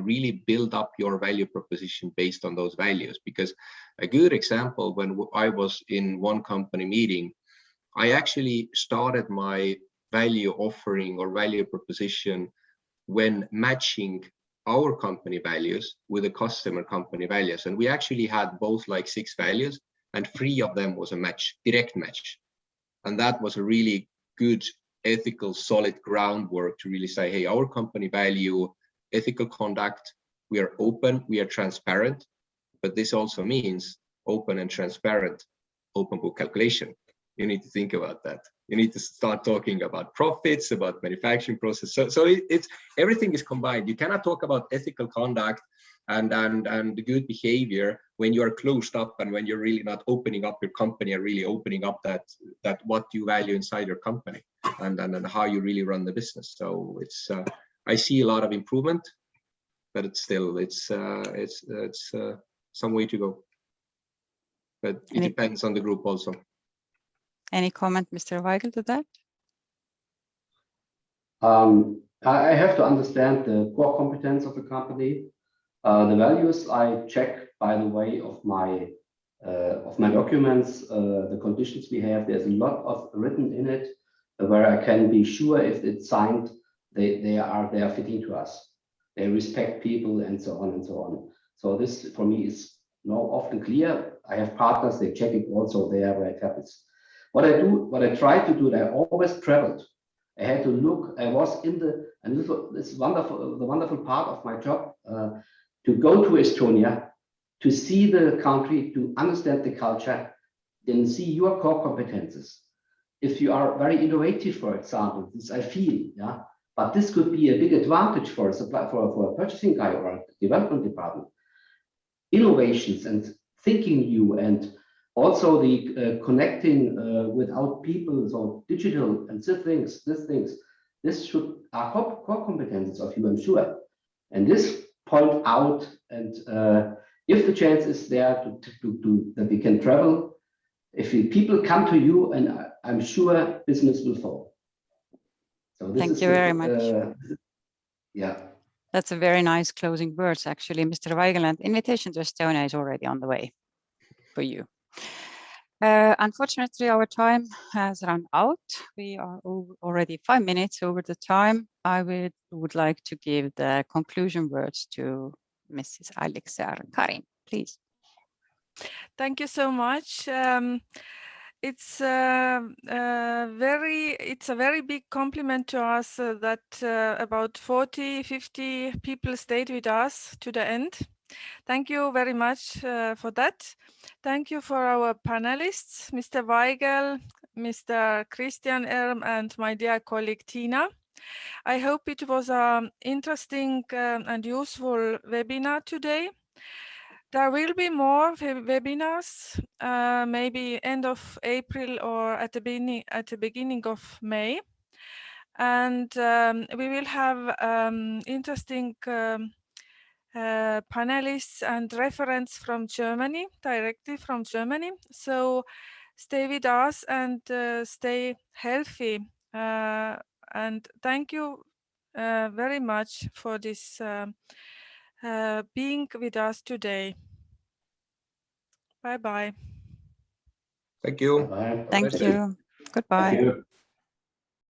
really build up your value proposition based on those values. Because a good example, when I was in one company meeting, I actually started my value offering or value proposition when matching our company values with the customer company values. And we actually had both like 6 values, and 3 of them was a match, direct match. And that was a really good, ethical, solid groundwork to really say, hey, our company value ethical conduct, we are open, we are transparent, but this also means open and transparent open book calculation. You need to think about that. You need to start talking about profits, about manufacturing process. So it's everything is combined. You cannot talk about ethical conduct and good behavior when you are closed up, and when you're really not opening up your company and really opening up that what you value inside your company and how you really run the business. So it's I see a lot of improvement, but it's still some way to go. But it depends on the group also. Any comment, Mr. Weigel, to that? I have to understand the core competence of the company. The values I check, by the way, of my documents, the conditions we have. There's a lot of written in it where I can be sure if it's signed, they are fitting to us. They respect people and so on and so on. So this for me is now often clear. I have partners, they check it also there where it happens. What I try to do, I always traveled. I had to look. I was in the wonderful part of my job to go to Estonia, to see the country, to understand the culture, then see your core competences. If you are very innovative, for example, this I feel, yeah. But this could be a big advantage for a supply, for a purchasing guy or a development department. Innovations and thinking new, and also the connecting without people, so digital and these things. This are core competences of you, I'm sure. And this point out, and if the chance is there that we can travel, if people come to you, and I'm sure business will follow. So this Thank you very much. Yeah. That's a very nice closing words, actually, Mr. Weigel, and invitation to Estonia is already on the way for you. Unfortunately, our time has run out. We are already 5 minutes over the time. I would like to give the conclusion words to Mrs. Alexer Karin, please. Thank you so much. It's a very big compliment to us that about 40-50 people stayed with us to the end. Thank you very much for that. Thank you for our panelists, Mr. Weigel, Mr. Kristjan Erm, and my dear colleague Tina. I hope it was an interesting and useful webinar today. There will be more webinars, maybe end of April or at the beginning of May. And we will have interesting panelists and referents from Germany, directly from Germany. So stay with us and stay healthy. And thank you very much for this being with us today. Bye-bye. Thank you. Bye-bye. Thank you. Goodbye. Thank you.